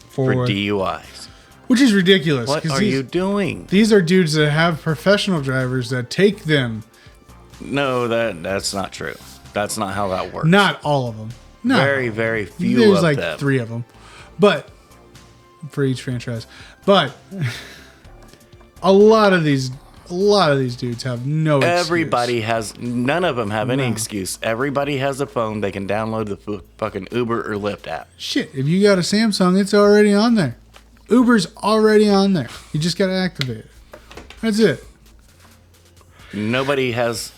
for DUIs. Which is ridiculous. What are you doing? These are dudes that have professional drivers that take them. No, that's not true. That's not how that works. Not all of them. No. Very, very few There's of like them. 3 of them. But, for each franchise. But, a lot of these dudes have no excuse. None of them have any excuse. Everybody has a phone. They can download the fucking Uber or Lyft app. Shit, if you got a Samsung, it's already on there. Uber's already on there. You just got to activate it. That's it. Nobody has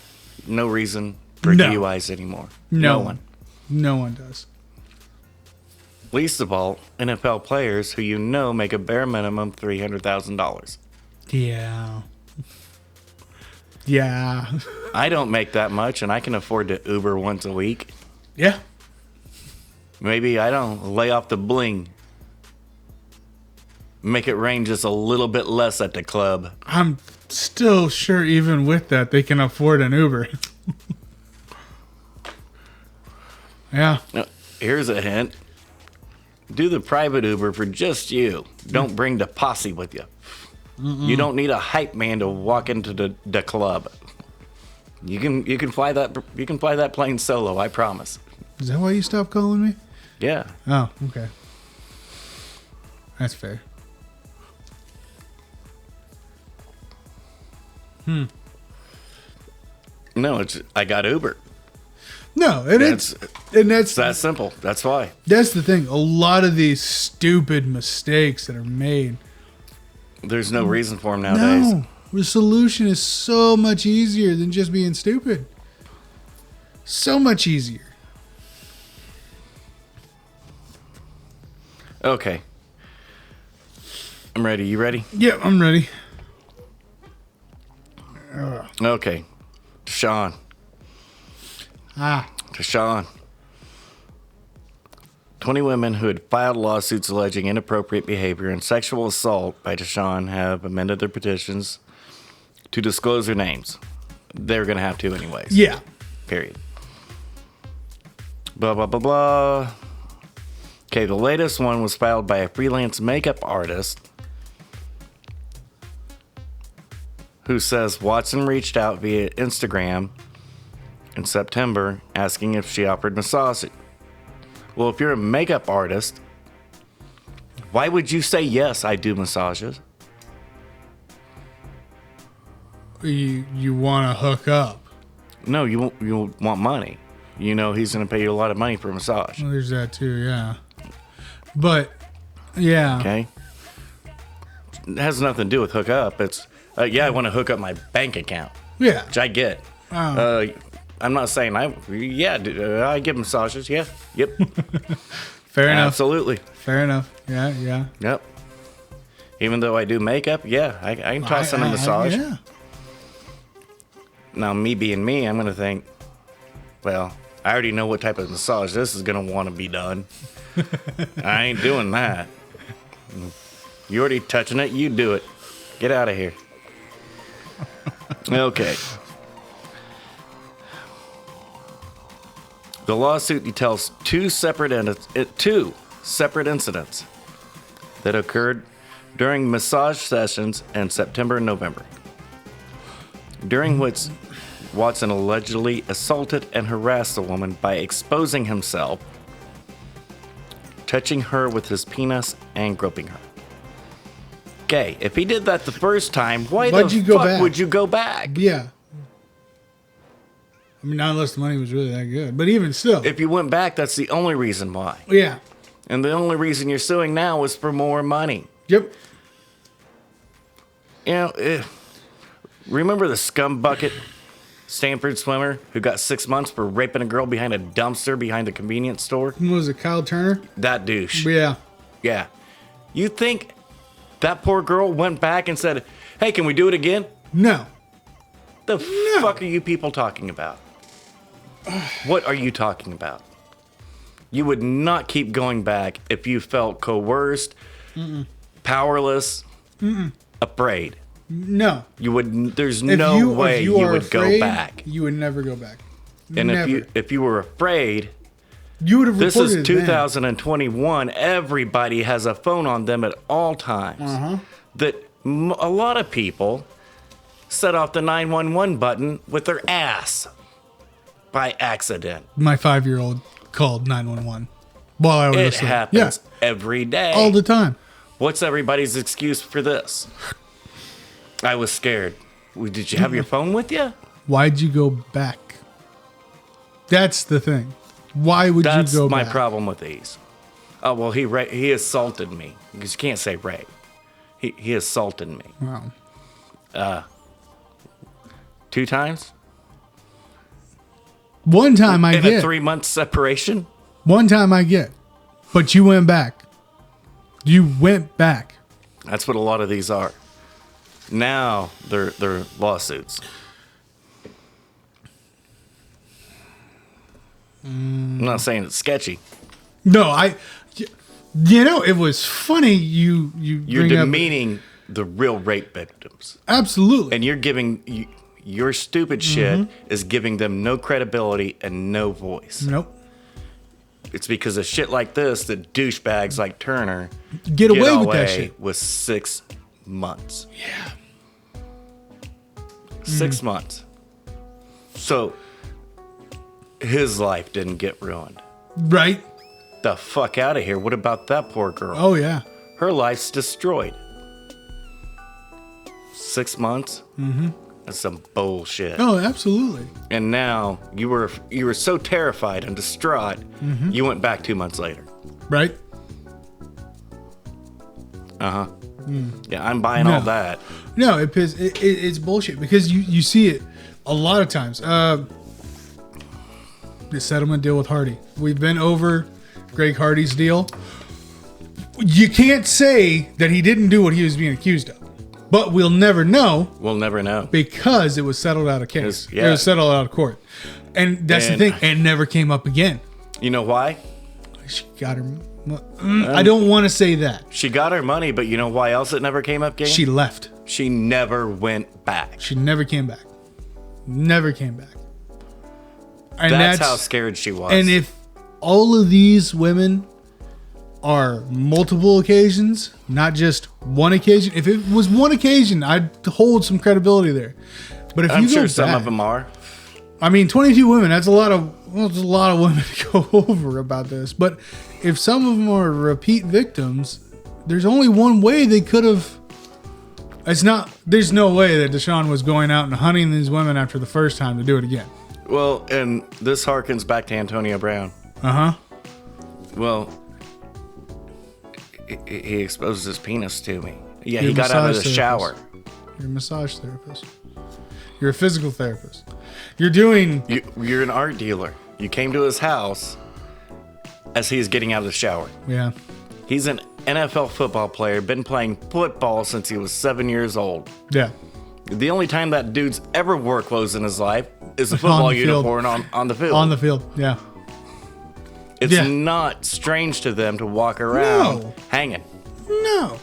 no reason for DUIs anymore. No one. No one does. Least of all, NFL players who make a bare minimum $300,000. Yeah. Yeah. I don't make that much, and I can afford to Uber once a week. Yeah. Maybe I don't lay off the bling. Make it rain just a little bit less at the club. I'm still sure even with that, they can afford an Uber. Yeah. Here's a hint. Do the private Uber for just you. Don't bring the posse with you. You don't need a hype man to walk into the club. You can fly that plane solo, I promise. Is that why you stopped calling me? Yeah. Oh, okay. That's fair. No, I got Uber. No, It's that's that simple. That's why. That's the thing. A lot of these stupid mistakes that are made. There's no reason for them nowadays. No, the solution is so much easier than just being stupid. So much easier. Okay. I'm ready. You ready? Yeah, I'm ready. Okay. Deshaun. Deshaun. 20 women who had filed lawsuits alleging inappropriate behavior and sexual assault by Deshaun have amended their petitions to disclose their names. They're going to have to anyways. Yeah. Period. Blah, blah, blah, blah. Okay, the latest one was filed by a freelance makeup artist who says Watson reached out via Instagram in September asking if she offered massages. Well, if you're a makeup artist, why would you say, yes, I do massages? You want to hook up. No, you want money. You know he's going to pay you a lot of money for a massage. Well, there's that too, yeah. But, yeah. Okay? It has nothing to do with hook up. It's, yeah, I want to hook up my bank account. Yeah. Which I get. I'm not saying I give massages. Yeah. Yep. Fair enough. Absolutely. Fair enough. Yeah. Yep. Even though I do makeup, yeah, I can toss in a massage. Yeah. Now, me being me, I'm going to think, well, I already know what type of massage this is going to want to be done. I ain't doing that. You already touching it, you do it. Get out of here. Okay. The lawsuit details two separate incidents that occurred during massage sessions in September and November, during which Watson allegedly assaulted and harassed the woman by exposing himself, touching her with his penis, and groping her. Okay, if he did that the first time, why the fuck would you go back? Yeah. I mean, not unless the money was really that good. But even still. If you went back, that's the only reason why. Yeah. And the only reason you're suing now is for more money. Yep. You know, remember the scumbucket Stanford swimmer who got 6 months for raping a girl behind a dumpster behind the convenience store? Who was it, Kyle Turner? That douche. Yeah. Yeah. You think that poor girl went back and said, hey, can we do it again? No. The fuck are you people talking about? What are you talking about? You would not keep going back if you felt coerced, powerless, afraid. No. You would. There's no way you would go back. You would never go back. And never. if you were afraid, you would have reported this is it 2021. Then. Everybody has a phone on them at all times. That a lot of people set off the 911 button with their ass by accident. My 5-year-old called 911 while I was asleep. It happens every day. All the time. What's everybody's excuse for this? I was scared. Did you have your phone with you? Why'd you go back? That's the thing. Why would you go back? That's my problem with these. Oh, well, he assaulted me. Because you can't say rape. He assaulted me. Wow. 2 times? One time I get. In a 3-month separation? One time I get. But you went back. You went back. That's what a lot of these are. Now they're lawsuits. I'm not saying it's sketchy. No, it was funny You're demeaning the real rape victims. Absolutely. And you're giving your stupid shit is giving them no credibility and no voice. Nope. It's because of shit like this that douchebags like Turner get away with that shit. With 6 months. Yeah. 6 months. So his life didn't get ruined. Right. The fuck out of here. What about that poor girl? Oh, yeah. Her life's destroyed. 6 months? That's some bullshit. Oh, absolutely. And now you were so terrified and distraught, you went back 2 months later. Right. Yeah, I'm buying all that. No, it's bullshit because you see it a lot of times. The settlement deal with Hardy. We've been over Greg Hardy's deal. You can't say that he didn't do what he was being accused of. But we'll never know. We'll never know. Because it was settled out of case. Yeah. It was settled out of court. And that's the thing. It never came up again. You know why? She got her... I don't want to say that. She got her money, but you know why else it never came up again? She left. She never went back. She never came back. Never came back. And that's how scared she was. And if all of these women are multiple occasions, not just one occasion. If it was one occasion, I'd hold some credibility there. But if I'm you go sure back, some of them are. I mean, 22 women, that's a lot of women to go over about this. But if some of them are repeat victims, there's only one way they could have. There's no way that Deshaun was going out and hunting these women after the first time to do it again. Well, and this harkens back to Antonio Brown. Uh-huh. Well, he exposed his penis to me. Yeah, You're he got out of the shower. You're a massage therapist. You're a physical therapist. You're an art dealer. You came to his house as he's getting out of the shower. Yeah. He's an NFL football player, been playing football since he was 7 years old. Yeah. The only time that dude's ever wore clothes in his life is a football uniform on the field. On the field, yeah. It's not strange to them to walk around hanging. No.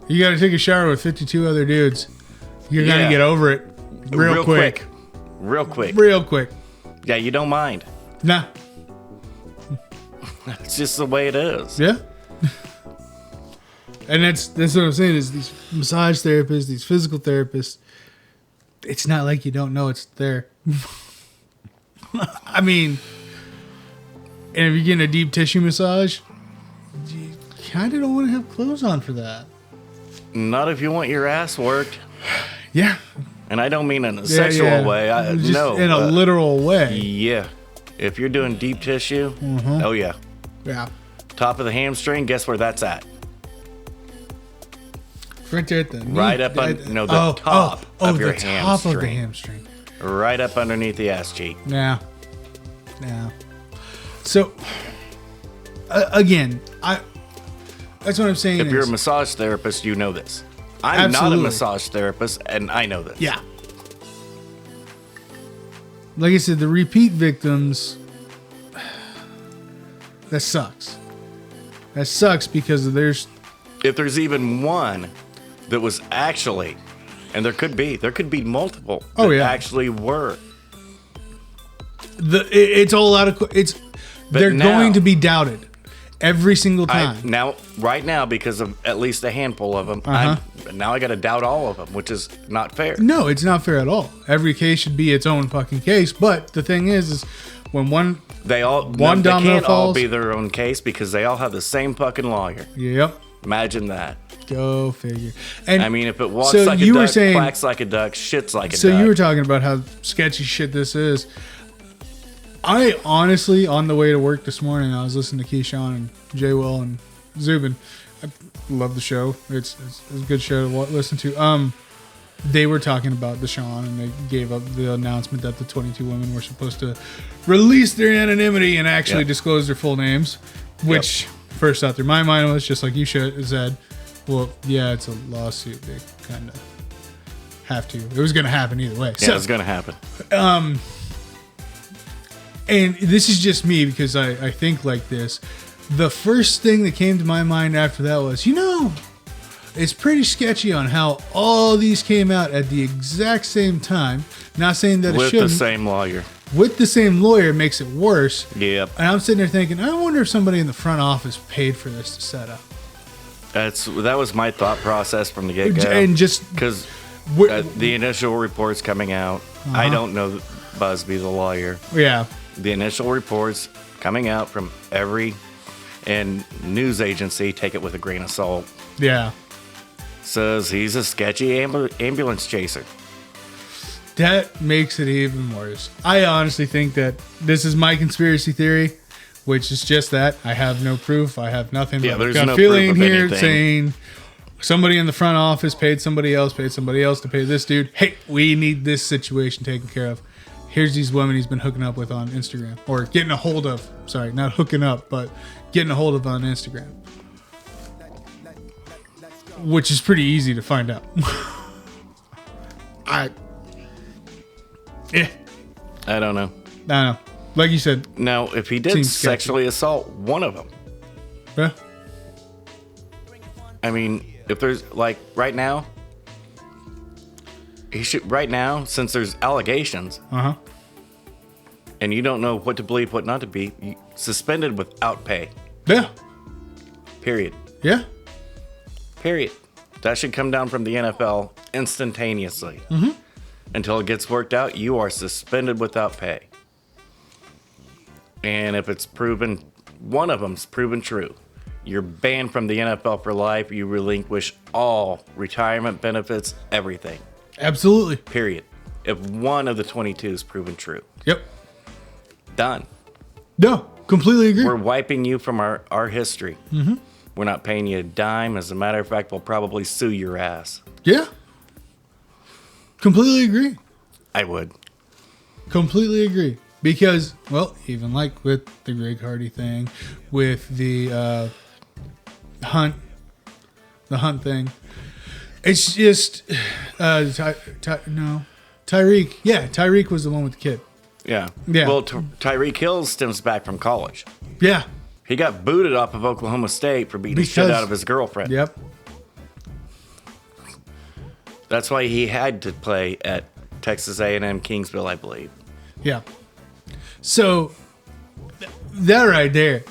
You got to take a shower with 52 other dudes. You're going to get over it real quick. Real quick. Real quick. Yeah, you don't mind. Nah. It's just the way it is. Yeah. And that's what I'm saying is these massage therapists, these physical therapists, it's not like you don't know it's there. I mean, and if you're getting a deep tissue massage, you kind of don't want to have clothes on for that. Not if you want your ass worked. Yeah. And I don't mean in a sexual way. No. In a literal way. Yeah. If you're doing deep tissue, oh yeah. Yeah. Top of the hamstring, guess where that's at? Right there at the knee. Right up on the top of your hamstring. Top of the hamstring. Right up underneath the ass cheek. Yeah. Yeah. So, again, that's what I'm saying. If you're a massage therapist, you know this. I'm not a massage therapist, and I know this. Yeah. Like I said, the repeat victims, that sucks. That sucks because if there's even one that was actually, and there could be multiple that actually were. It's all out of they're going to be doubted every single time. Right now, because of at least a handful of them, now I got to doubt all of them, which is not fair. No, it's not fair at all. Every case should be its own fucking case. But the thing is when they can't all be their own case because they all have the same fucking lawyer. Yep. Imagine that. Go figure. And I mean, if it walks like a duck, quacks like a duck, shits like a duck. So you were talking about how sketchy shit this is. I honestly, on the way to work this morning, I was listening to Keyshawn and Jay Will and Zubin. I love the show. It's a good show to listen to. They were talking about Deshaun, and they gave up the announcement that the 22 women were supposed to release their anonymity and actually disclose their full names, which first thought through my mind was just like you said, well, yeah, it's a lawsuit. They kind of have to. It was going to happen either way. Yeah, it's going to happen. And this is just me because I think like this. The first thing that came to my mind after that was, it's pretty sketchy on how all these came out at the exact same time. Not saying that it shouldn't. With the same lawyer. With the same lawyer makes it worse. Yep. And I'm sitting there thinking, I wonder if somebody in the front office paid for this to set up. That was my thought process from the get-go. And just because the initial reports coming out, I don't know Busby, the lawyer. Yeah. The initial reports coming out from every news agency, take it with a grain of salt. Yeah. Says he's a sketchy ambulance chaser. That makes it even worse. I honestly think that this is my conspiracy theory, which is just that. I have no proof. I have nothing. Yeah, there's got no feeling proof of here anything. saying somebody in the front office paid somebody else to pay this dude. Hey, we need this situation taken care of. Here's these women he's been hooking up with on Instagram. Or getting a hold of. Sorry, not hooking up, but getting a hold of on Instagram. Which is pretty easy to find out. I don't know. Like you said. Now, if he did sexually assault one of them. Yeah. I mean, if there's right now, he should since there's allegations. And you don't know what to believe, what not to be, suspended without pay. Yeah. Period. Yeah. Period. That should come down from the NFL instantaneously. Mm-hmm. Until it gets worked out, you are suspended without pay. And if it's proven, one of them's proven true, you're banned from the NFL for life. You relinquish all retirement benefits, everything. Absolutely. Period. If one of the 22 is proven true. Yep. Done. No, completely agree. We're wiping you from our history. Mm-hmm. We're not paying you a dime. As a matter of fact, we'll probably sue your ass. Yeah. Completely agree. I would. Completely agree. Because, well, even like with the Greg Hardy thing, with the Hunt thing, it's just Tyreek. Yeah, Tyreek was the one with the kid. Yeah. Yeah. Well, Tyreek Hill stems back from college. Yeah. He got booted off of Oklahoma State for beating the shit out of his girlfriend. Yep. That's why he had to play at Texas A&M Kingsville, I believe. Yeah. So that right there.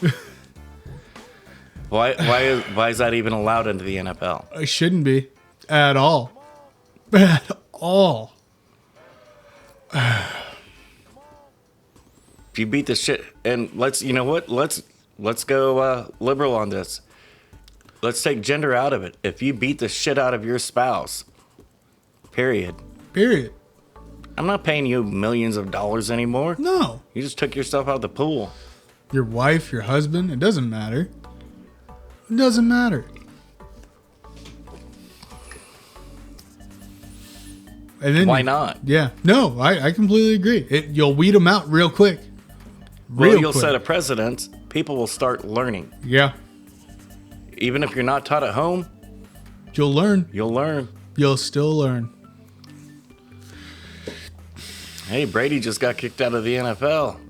Why is that even allowed into the NFL? It shouldn't be at all. At all. If you beat the shit, and let's go liberal on this. Let's take gender out of it. If you beat the shit out of your spouse, period. I'm not paying you millions of dollars anymore. No. You just took yourself out of the pool. Your wife, your husband, it doesn't matter. It doesn't matter. And then why not? Yeah. No, I completely agree. You'll weed them out real quick. You'll set a precedent. People will start learning. Yeah. Even if you're not taught at home, you'll learn. You'll still learn. Hey, Brady just got kicked out of the NFL.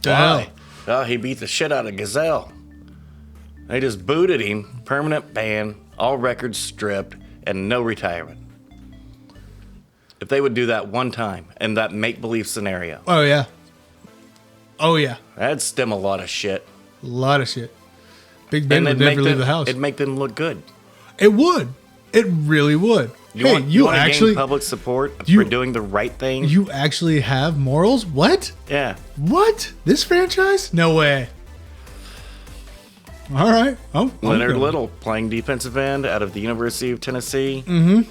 Why? Oh, he beat the shit out of Gazelle. They just booted him, permanent ban, all records stripped, and no retirement. If they would do that one time in that make-believe scenario. Oh, yeah. That'd stem a lot of shit. A lot of shit. Big Ben would never leave the house. It'd make them look good. It would. It really would. You want actually gain public support for doing the right thing? You actually have morals? What? Yeah. What? This franchise? No way. All right. Leonard Little, playing defensive end out of the University of Tennessee. Mm-hmm.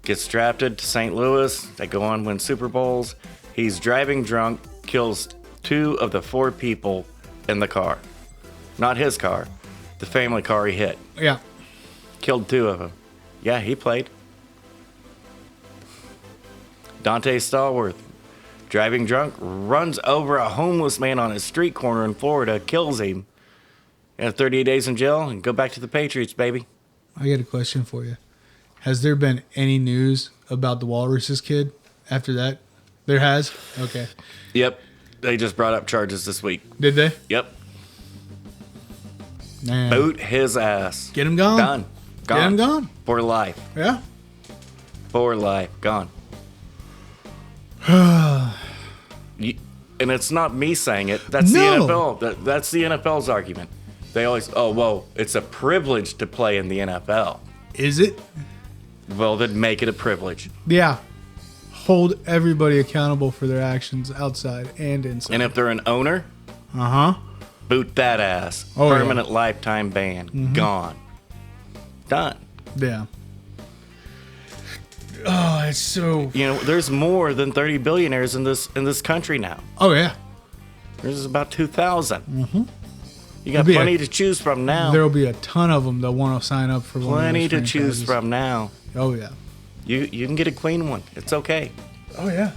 Gets drafted to St. Louis. They go on, win Super Bowls. He's driving drunk, kills 2 of the 4 people in the car. Not his car. The family car he hit. Yeah. Killed 2 of them. Yeah, he played. Dante Stallworth, driving drunk, runs over a homeless man on a street corner in Florida, kills him. 38 days in jail and go back to the Patriots, baby. I got a question for you. Has there been any news about the Walrus's kid after that? There has? Okay. Yep. They just brought up charges this week. Did they? Yep. Man. Boot his ass. Get him gone. Done. Gone. Get him gone. For life. Yeah. For life. Gone. And it's not me saying it. That's the NFL. That's the NFL's argument. They always, it's a privilege to play in the NFL. Is it? Well, then make it a privilege. Yeah. Hold everybody accountable for their actions outside and inside. And if they're an owner, boot that ass. Permanent lifetime ban. Mm-hmm. Gone. Done. Yeah. Oh, it's so... there's more than 30 billionaires in this country now. Oh, yeah. There's about 2,000. Mm-hmm. You got plenty to choose from now. There'll be a ton of them that want to sign up for one of those Plenty to franchises. choose from now. Oh, yeah. You can get a clean one. It's okay. Oh, yeah.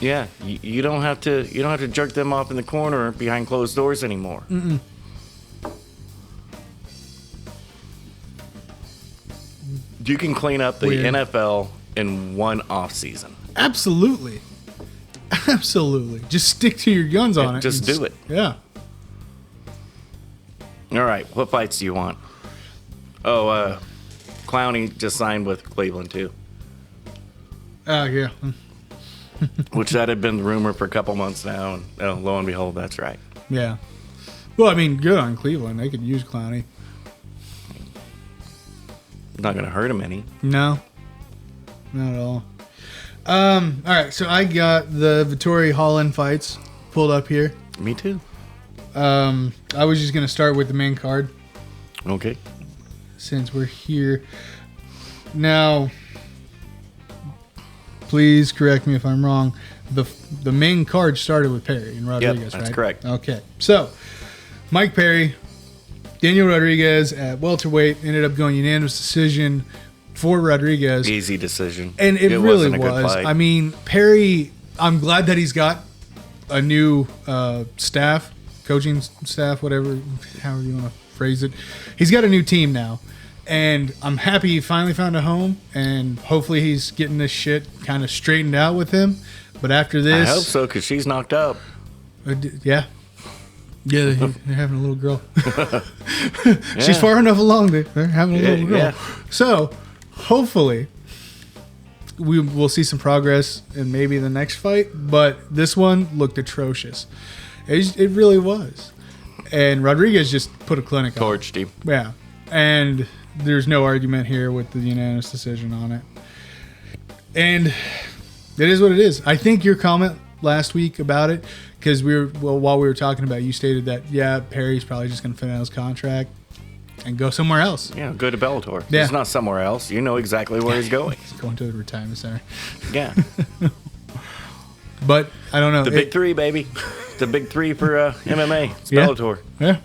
Yeah, you don't have to jerk them off in the corner behind closed doors anymore. Mm-mm. You can clean up the NFL in one off season. Absolutely. Just stick to your guns on it. Just do it. Yeah. All right. What fights do you want? Clowney just signed with Cleveland too. Yeah. Which that had been the rumor for a couple months now, and lo and behold, that's right. Yeah. Well, I mean, good on Cleveland. They could use Clowney. Not going to hurt him any. No. Not at all. All right, so I got the Vittori Holland fights pulled up here. Me too. I was just going to start with the main card. Okay. Since we're here. Now, please correct me if I'm wrong. The main card started with Perry and Rodriguez, yep, that's right? correct. Okay. So, Mike Perry, Daniel Rodriguez at welterweight ended up going unanimous decision for Rodriguez. Easy decision. And it really was. I mean, Perry, I'm glad that he's got a new staff, coaching staff, whatever, however you want to phrase it. He's got a new team now. And I'm happy he finally found a home. And hopefully he's getting this shit kind of straightened out with him. But after this... I hope so, because she's knocked up. Yeah. Yeah, they're having a little girl. She's far enough along. They're having a little girl. Yeah. So, hopefully, we will see some progress in maybe the next fight. But this one looked atrocious. It really was. And Rodriguez just put a clinic on. Torched him. Yeah. And there's no argument here with the unanimous decision on it. And it is what it is. I think your comment last week about it, because while we were talking about it, you stated that, yeah, Perry's probably just going to finish his contract and go somewhere else. Yeah, go to Bellator. Yeah. He's not somewhere else. You know exactly where he's going. He's going to the retirement center. Yeah. But I don't know. The big three, baby. The big three for MMA. It's Bellator. Yeah.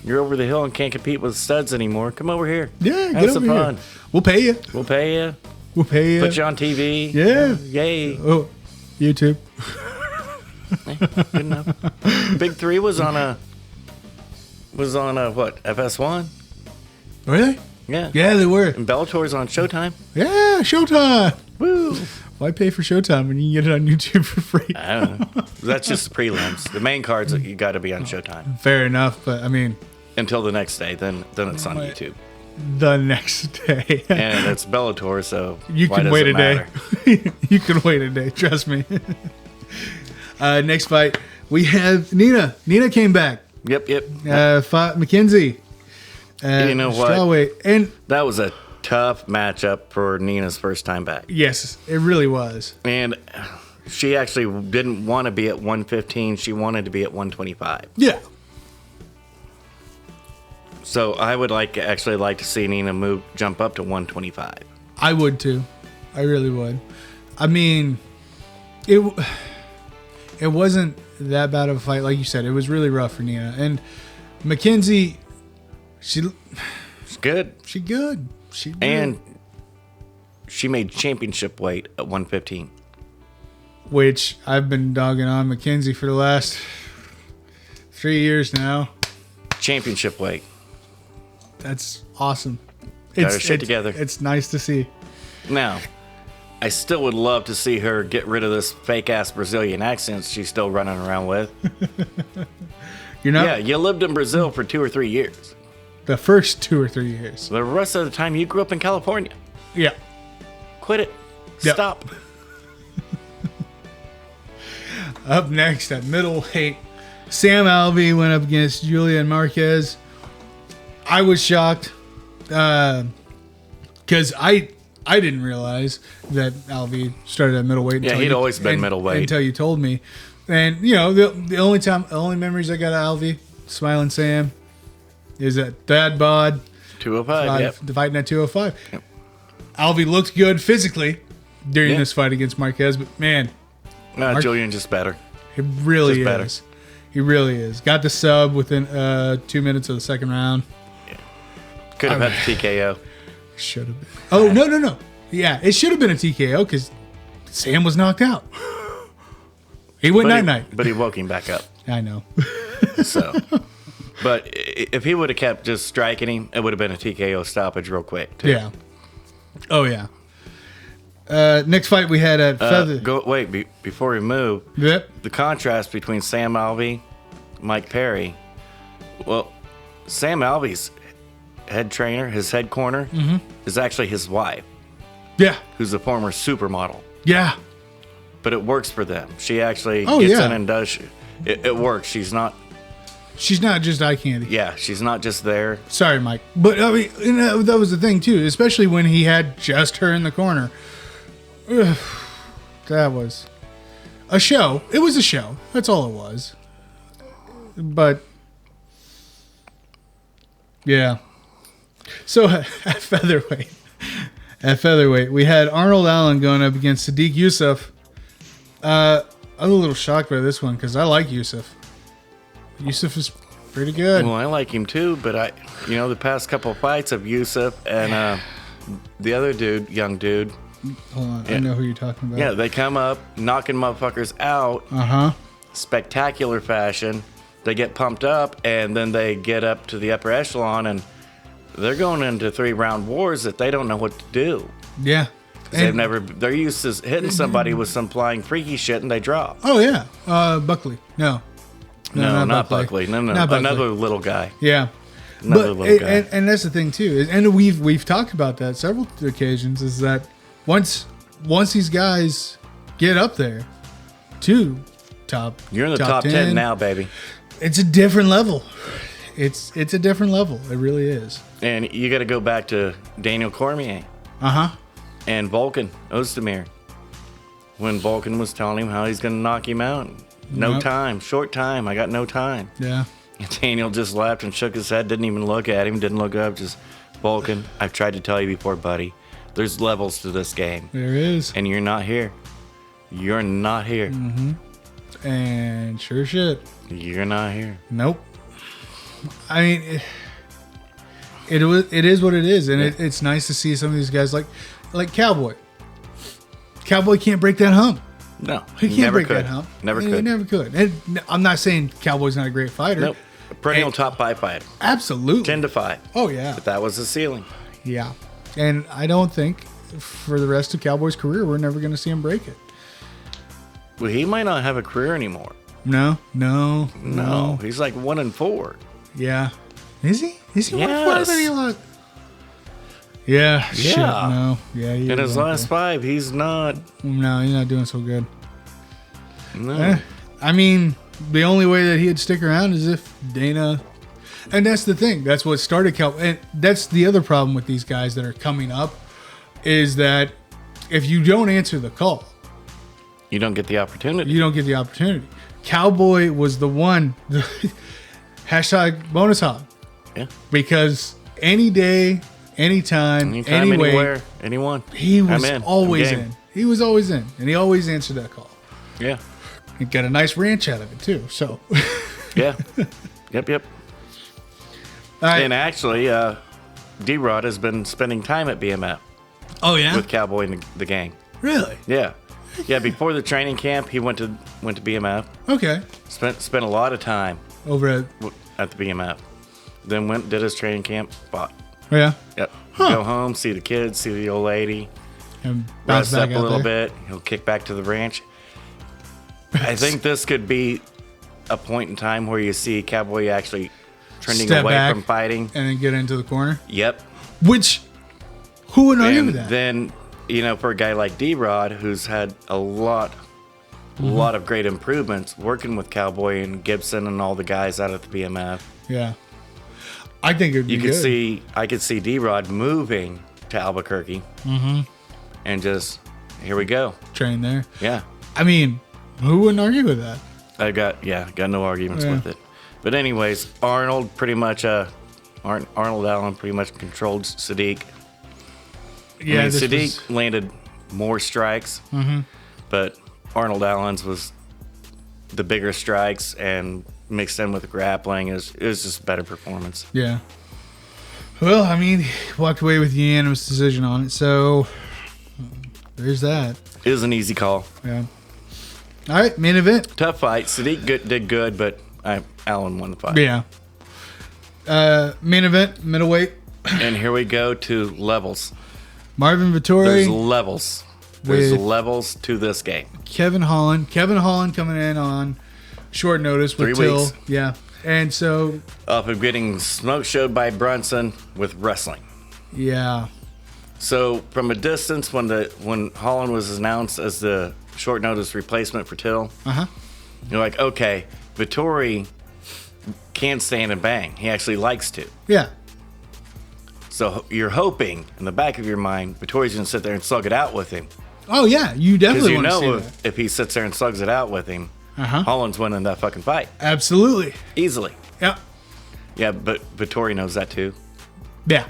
You're over the hill and can't compete with studs anymore. Come over here. Yeah, have some fun. Here. We'll pay you. We'll pay you. We'll pay you. Put you on TV. Yeah. Yay. Oh, YouTube. Good enough. Big Three was on a what? FS1? Really? Yeah. Yeah, they were. And Bellator's on Showtime. Yeah, Showtime. Woo. Why pay for Showtime when you can get it on YouTube for free? I don't know. That's just the prelims. The main cards, you got to be on Showtime. Fair enough, but I mean... Until the next day, then it's on YouTube. The next day. And it's Bellator, so you can wait a day. You can wait a day, trust me. Next fight, we have Nina. Nina came back. Yep. Fought McKenzie. You know what? Strawweight. And that was a tough matchup for Nina's first time back. Yes, it really was. And she actually didn't want to be at 115. She wanted to be at 125. Yeah. So I would actually like to see Nina jump up to 125. I would too. I really would. I mean, it wasn't that bad of a fight, like you said. It was really rough for Nina. And McKenzie, she's good. She good. And she made championship weight at 115. Which I've been dogging on McKenzie for the last 3 years now. Championship weight. That's awesome. Got her shit together. It's nice to see. Now, I still would love to see her get rid of this fake-ass Brazilian accent she's still running around with. You're not? Yeah, you lived in Brazil for 2 or 3 years. The first 2 or 3 years. The rest of the time, you grew up in California. Yeah. Quit it. Yep. Stop. Up next at middleweight, Sam Alvey went up against Julian Marquez. I was shocked because I didn't realize that Alvey started at middleweight. Yeah, he'd always been middleweight until you told me. And you know, the only memories I got of Alvey, Smiling Sam, is that Thad Bod 205. Yep. Fighting at 205. Yep. Alvey looked good physically during this fight against Marquez, but man, Julian just better. He really just is. Better. He really is. Got the sub within 2 minutes of the second round. Could have had the TKO. Should have been. Oh, no. Yeah, it should have been a TKO because Sam was knocked out. He went night-night. But he woke him back up. I know. So, but if he would have kept just striking him, it would have been a TKO stoppage real quick, too. Yeah. Oh, yeah. Next fight we had at Feather. Before we move. Yep. The contrast between Sam Alvey, Mike Perry. Well, Sam Alvey's head trainer, his head corner, is actually his wife. Yeah. Who's a former supermodel. Yeah. But it works for them. She actually gets in and does it works. She's not She's not just eye candy. Yeah, she's not just there. Sorry, Mike. But, I mean, that was the thing, too. Especially when he had just her in the corner. Ugh, that was a show. It was a show. That's all it was. But, yeah. So, at featherweight, we had Arnold Allen going up against Sadiq Yusuff. I was a little shocked by this one because I like Yusuff. Yusuff is pretty good. Well, I like him too, but the past couple of fights of Yusuff and the other dude, young dude. Hold on, I know who you're talking about. Yeah, they come up, knocking motherfuckers out. Spectacular fashion. They get pumped up, and then they get up to the upper echelon, and they're going into 3-round wars that they don't know what to do. Yeah. They're used to hitting somebody with some flying freaky shit, and they drop. Oh, yeah. Buckley. No, not Buckley. No. Not Buckley. Another little guy. Yeah. And that's the thing, too. And we've talked about that several occasions, is that once these guys get up there to top, you're in the top 10 now, baby. It's a different level. It's a different level. It really is. And you got to go back to Daniel Cormier. And Volkan Ozdemir. When Volkan was telling him how he's going to knock him out. No time. Short time. I got no time. Yeah. And Daniel just laughed and shook his head. Didn't even look at him. Didn't look up. Just, Volkan, I've tried to tell you before, buddy. There's levels to this game. There is. And you're not here. You're not here. And sure shit. You're not here. Nope. I mean, it is what it is. And it's nice to see some of these guys like Cowboy. Cowboy can't break that hump. No, he can't break that hump. Never could. He never could. And I'm not saying Cowboy's not a great fighter. Nope. A perennial top 5 fighter. Absolutely. 10-5. Oh, yeah. But that was the ceiling. Yeah. And I don't think for the rest of Cowboy's career, we're never going to see him break it. Well, he might not have a career anymore. No. He's like 1-4. Yeah. Is he? Is he 1-4? Than he looked? Yeah. Shit. No. Yeah. In his last 5, he's not. No, he's not doing so good. No. I mean, the only way that he'd stick around is if Dana. And that's the thing. That's what started Cowboy. And that's the other problem with these guys that are coming up is that if you don't answer the call, you don't get the opportunity. Cowboy was the one. Hashtag bonus hog. Yeah. Because any day, anytime, anyway, anywhere, anyone. He was always in. He was always in. And he always answered that call. Yeah. He got a nice ranch out of it, too. So. Yeah. Yep. Right. And actually, D-Rod has been spending time at BMF. Oh, yeah? With Cowboy and the gang. Really? Yeah. Yeah, before the training camp, he went to BMF. Okay. Spent a lot of time over at the BMF. Then did his training camp, fought. Oh, yeah? Yep. Go home, see the kids, see the old lady. And rest up a little bit. He'll kick back to the ranch. I think this could be a point in time where you see Cowboy actually trending away from fighting. And then get into the corner? Yep. Which, who would argue with that? Then, for a guy like D-Rod, who's had a lot of great improvements working with Cowboy and Gibson and all the guys out at the BMF. Yeah. I think it would be good. I could see D-Rod moving to Albuquerque. And just, here we go. Train there. Yeah. I mean, who wouldn't argue with that? I got no arguments with it. But anyways, Arnold Allen pretty much controlled Sadiq. Yeah, Sadiq landed more strikes, but Arnold Allen's was the bigger strikes and mixed in with the grappling. It was just a better performance. Yeah. Well, I mean, he walked away with a unanimous decision on it, so there's that. It was an easy call. Yeah. All right, main event. Tough fight. Sadiq did good, but Allen won the fight. Yeah. Main event, middleweight. And here we go to levels. Marvin Vettori. There's levels. There's levels to this game. Kevin Holland coming in on short notice with 3 weeks. Yeah. And so. Off of getting smoke showed by Brunson with wrestling. Yeah. So from a distance, when Holland was announced as the short notice replacement for Till, you're like, okay, Vettori can't stand and bang. He actually likes to. Yeah. So you're hoping in the back of your mind, Vettori's going to sit there and slug it out with him. Oh, yeah. You definitely want to see Because that. if he sits there and slugs it out with him, Holland's winning that fucking fight. Absolutely. Easily. Yeah. Yeah, but Vettori knows that too. Yeah.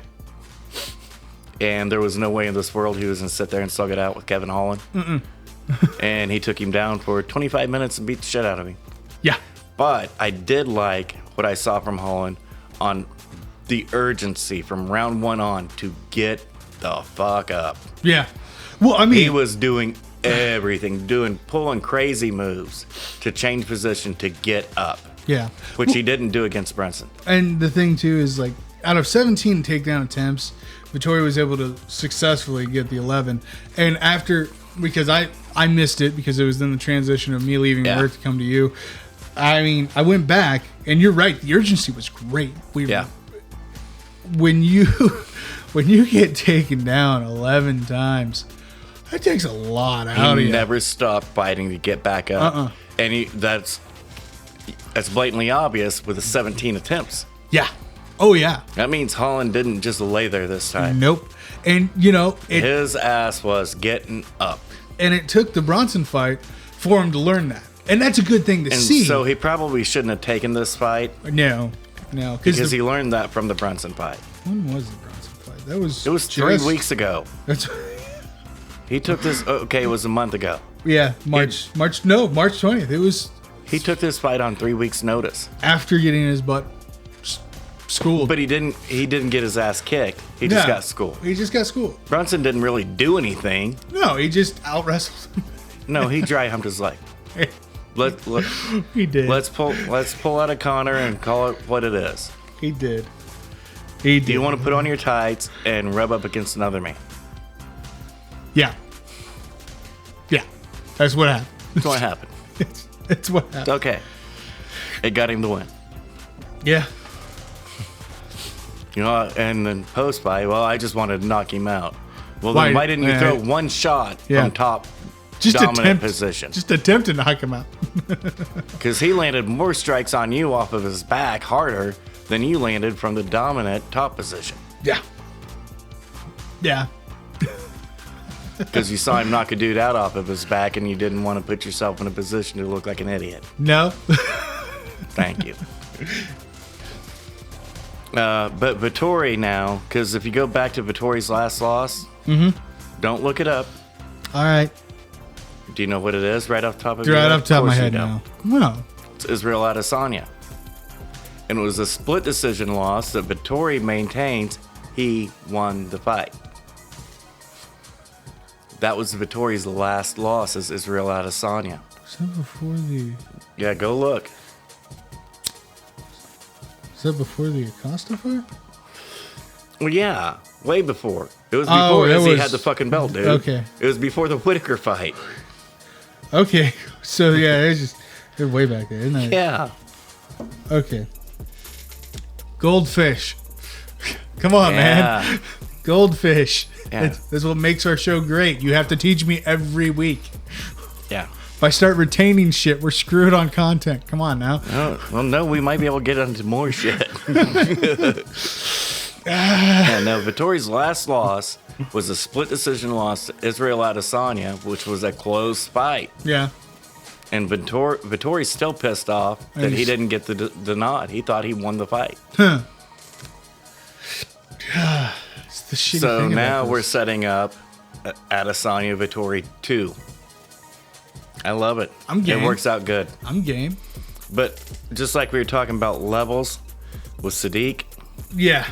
And there was no way in this world he was going to sit there and slug it out with Kevin Holland. And he took him down for 25 minutes and beat the shit out of him. Yeah. But I did like what I saw from Holland on the urgency from round 1 on to get the fuck up. Yeah. Well, I mean, He was doing everything, pulling crazy moves to change position to get up. Yeah. Which he didn't do against Brunson. And the thing, too, is like out of 17 takedown attempts, Vettori was able to successfully get the 11. And after, because I missed it because it was in the transition of me leaving work to come to you. I mean, I went back, and you're right. The urgency was great. When you get taken down 11 times, that takes a lot out of you. He never stopped fighting to get back up. And that's blatantly obvious with the 17 attempts. Yeah. Oh, yeah. That means Holland didn't just lay there this time. Nope. And, his ass was getting up. And it took the Bronson fight for him to learn that. And that's a good thing to see. So he probably shouldn't have taken this fight. No. Because he learned that from the Brunson fight. When was the Bronson fight? It was 3 weeks ago. That's He took this. Okay, it was a month ago. Yeah, March 20th. It was. He took this fight on 3 weeks' notice after getting his butt schooled. But he didn't get his ass kicked. He just got schooled. He just got schooled. Brunson didn't really do anything. No, he just out wrestled him. No, he dry humped his leg. He did. Let's pull out a Connor and call it what it is. He did. He did. Do you want to put on your tights and rub up against another man? Yeah. Yeah. That's what happened. That's what happened. It's what happened. Okay. It got him the win. Yeah. And then post fight, well, I just wanted to knock him out. Well, then why didn't you throw one shot from top dominant position? Just attempt to knock him out. Because he landed more strikes on you off of his back harder than you landed from the dominant top position. Yeah. Yeah. Because you saw him knock a dude out off of his back and you didn't want to put yourself in a position to look like an idiot. No. Thank you. But Vettori now, because if you go back to Vettori's last loss, don't look it up. All right. Do you know what it is right off the top of your head? Right off the top of my head now. No. It's Israel Adesanya. And it was a split decision loss that Vettori maintains he won the fight. That was Vettori's last loss as Israel Adesanya. Was that before the... Yeah, go look. Is that before the Acosta fight? Well, yeah. Way before. It was before he had the fucking belt, dude. Okay. It was before the Whitaker fight. Okay. So, yeah, they're way back there, isn't it? Yeah. Okay. Goldfish. Come on, man. Goldfish. Yeah. That's what makes our show great. You have to teach me every week. Yeah. If I start retaining shit, we're screwed on content. Come on now. No, we might be able to get into more shit. No, Vettori's last loss was a split decision loss to Israel Adesanya, which was a close fight. Yeah. And Vettori's still pissed off that he didn't get the nod. He thought he won the fight. Huh. It's the shitty So thing now about we're setting up Adesanya Vettori 2. I love it. I'm game. It works out good. I'm game. But just like we were talking about levels with Sadiq, yeah,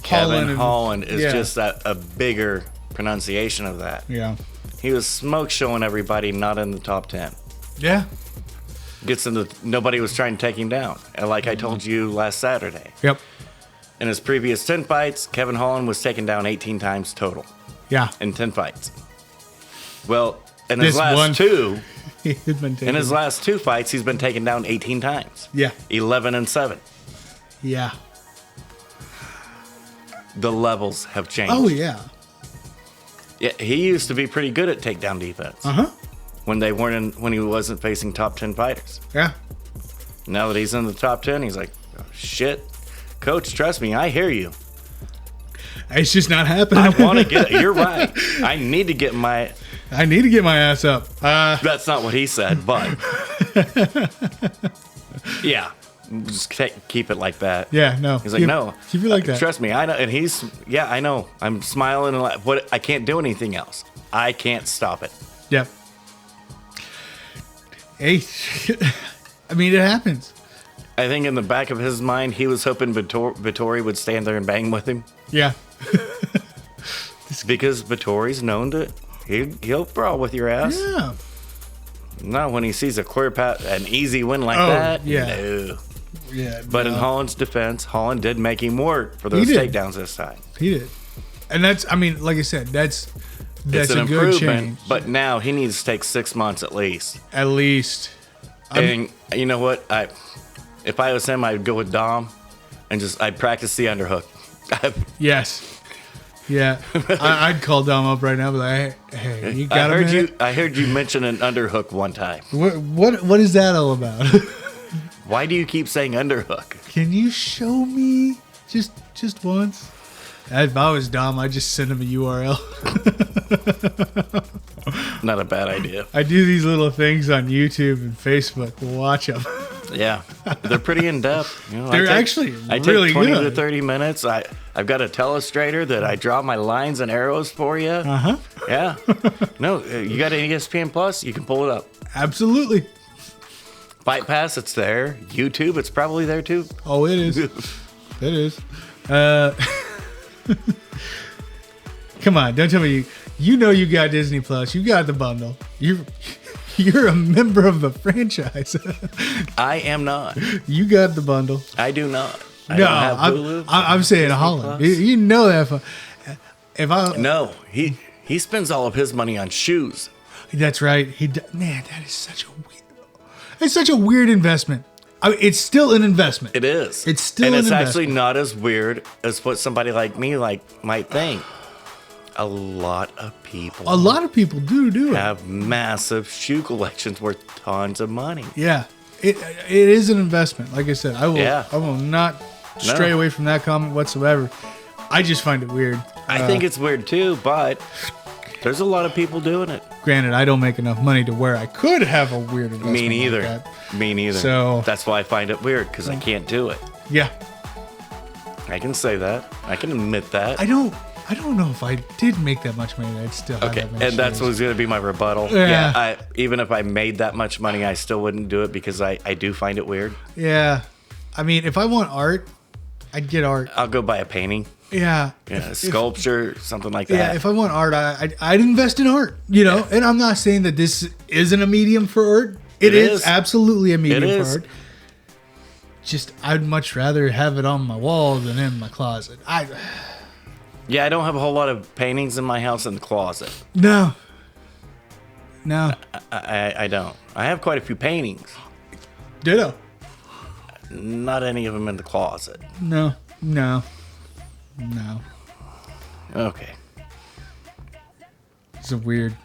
Kevin Holland is just a bigger pronunciation of that. Yeah. He was smoke showing everybody not in the top 10. Yeah. Nobody was trying to take him down. And like I told you last Saturday. Yep. In his previous 10 fights, Kevin Holland was taken down 18 times total. Yeah. In 10 fights. Well, in his last two fights, he's been taken down 18 times. Yeah. 11-7. Yeah. The levels have changed. Oh, yeah. Yeah, he used to be pretty good at takedown defense. Uh-huh. When he wasn't facing top 10 fighters. Yeah. Now that he's in the top 10, he's like, oh, shit. Coach, trust me, I hear you. It's just not happening. I want to get it. You're right. I need to get my ass up. That's not what he said, but yeah, just keep it like that. Yeah, no. He's like, no, keep it like that. Trust me, I know. And I know. I'm smiling and like, what? I can't do anything else. I can't stop it. Yep. Hey, I mean, it happens. I think in the back of his mind, he was hoping Vittori would stand there and bang with him. Yeah. Because Vittori's known to he'll brawl with your ass. Yeah. Not when he sees a clear path, an easy win like that. Yeah. No. Yeah. But in Holland's defense, Holland did make him work for those takedowns this time. He did. And that's, I mean, like I said, that's it's an a good improvement. change. But now he needs to take 6 months at least. At least. And you know what? If I was him, I'd go with Dom and I'd practice the underhook. Yes. Yeah. I'd call Dom up right now and be like, hey, you got I heard you mention an underhook one time. What is that all about? Why do you keep saying underhook? Can you show me just once? If I was Dom, I'd just send him a URL. Not a bad idea. I do these little things on YouTube and Facebook. Watch them. Yeah, they're pretty in depth. You know, They're actually really 20 good. to 30 minutes. I've got a telestrator that I draw my lines and arrows for you. Yeah. No, you got an ESPN Plus? You can pull it up. Absolutely. Fight Pass, it's there. YouTube, it's probably there too. Oh, it is. It is. Come on, don't tell me you know you got Disney Plus. You got the bundle. You're a member of the franchise. I am not. You got the bundle. I do not. I'm saying Holland. You know that. No, he spends all of his money on shoes. That's right. Man, that is such a weird investment. I mean, it's still an investment. It is. It's still and an it's investment. actually not as weird as what somebody like me might think. A lot of people do have massive shoe collections worth tons of money. Yeah, it is an investment. Like I said, I will not stray away from that comment whatsoever. I just find it weird. I think it's weird too, but there's a lot of people doing it. Granted, I don't make enough money to where I could have a weird investment. Me neither. Like that. Me neither. So that's why I find it weird because I can't do it. Yeah, I can say that. I can admit that. I don't know if I did make that much money. I'd still have that many and that's shoes. what's going to be my rebuttal. Yeah. Even if I made that much money, I still wouldn't do it because I do find it weird. Yeah, I mean, if I want art, I'd get art. I'll go buy a painting. Yeah, Sculpture, something like that. Yeah, if I want art, I'd invest in art. You know, and I'm not saying that this isn't a medium for art. It is absolutely a medium for art. Just I'd much rather have it on my wall than in my closet. Yeah, I don't have a whole lot of paintings in my house in the closet. No. I don't. I have quite a few paintings. Ditto. Not any of them in the closet. No. Okay. It's a weird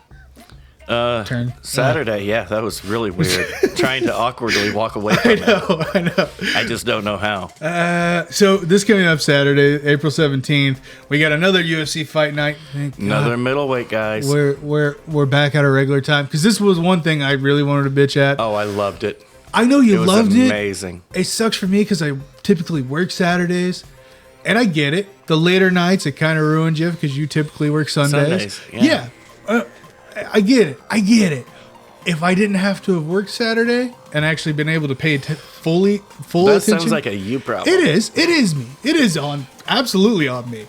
turn. Saturday, yeah, that was really weird. Trying to awkwardly walk away from it. I know. I just don't know how. So this coming up Saturday, April 17th, we got another UFC fight night. Another middleweight, guys. We're back at our regular time because this was one thing I really wanted to bitch at. Oh, I loved it. I know you loved it. Amazing. It sucks for me because I typically work Saturdays, and I get it. The later nights it kind of ruins you because you typically work Sundays. Yeah. I get it. If I didn't have to have worked Saturday and actually been able to pay full attention. That sounds like a you problem. It is. It is me. It is absolutely on me.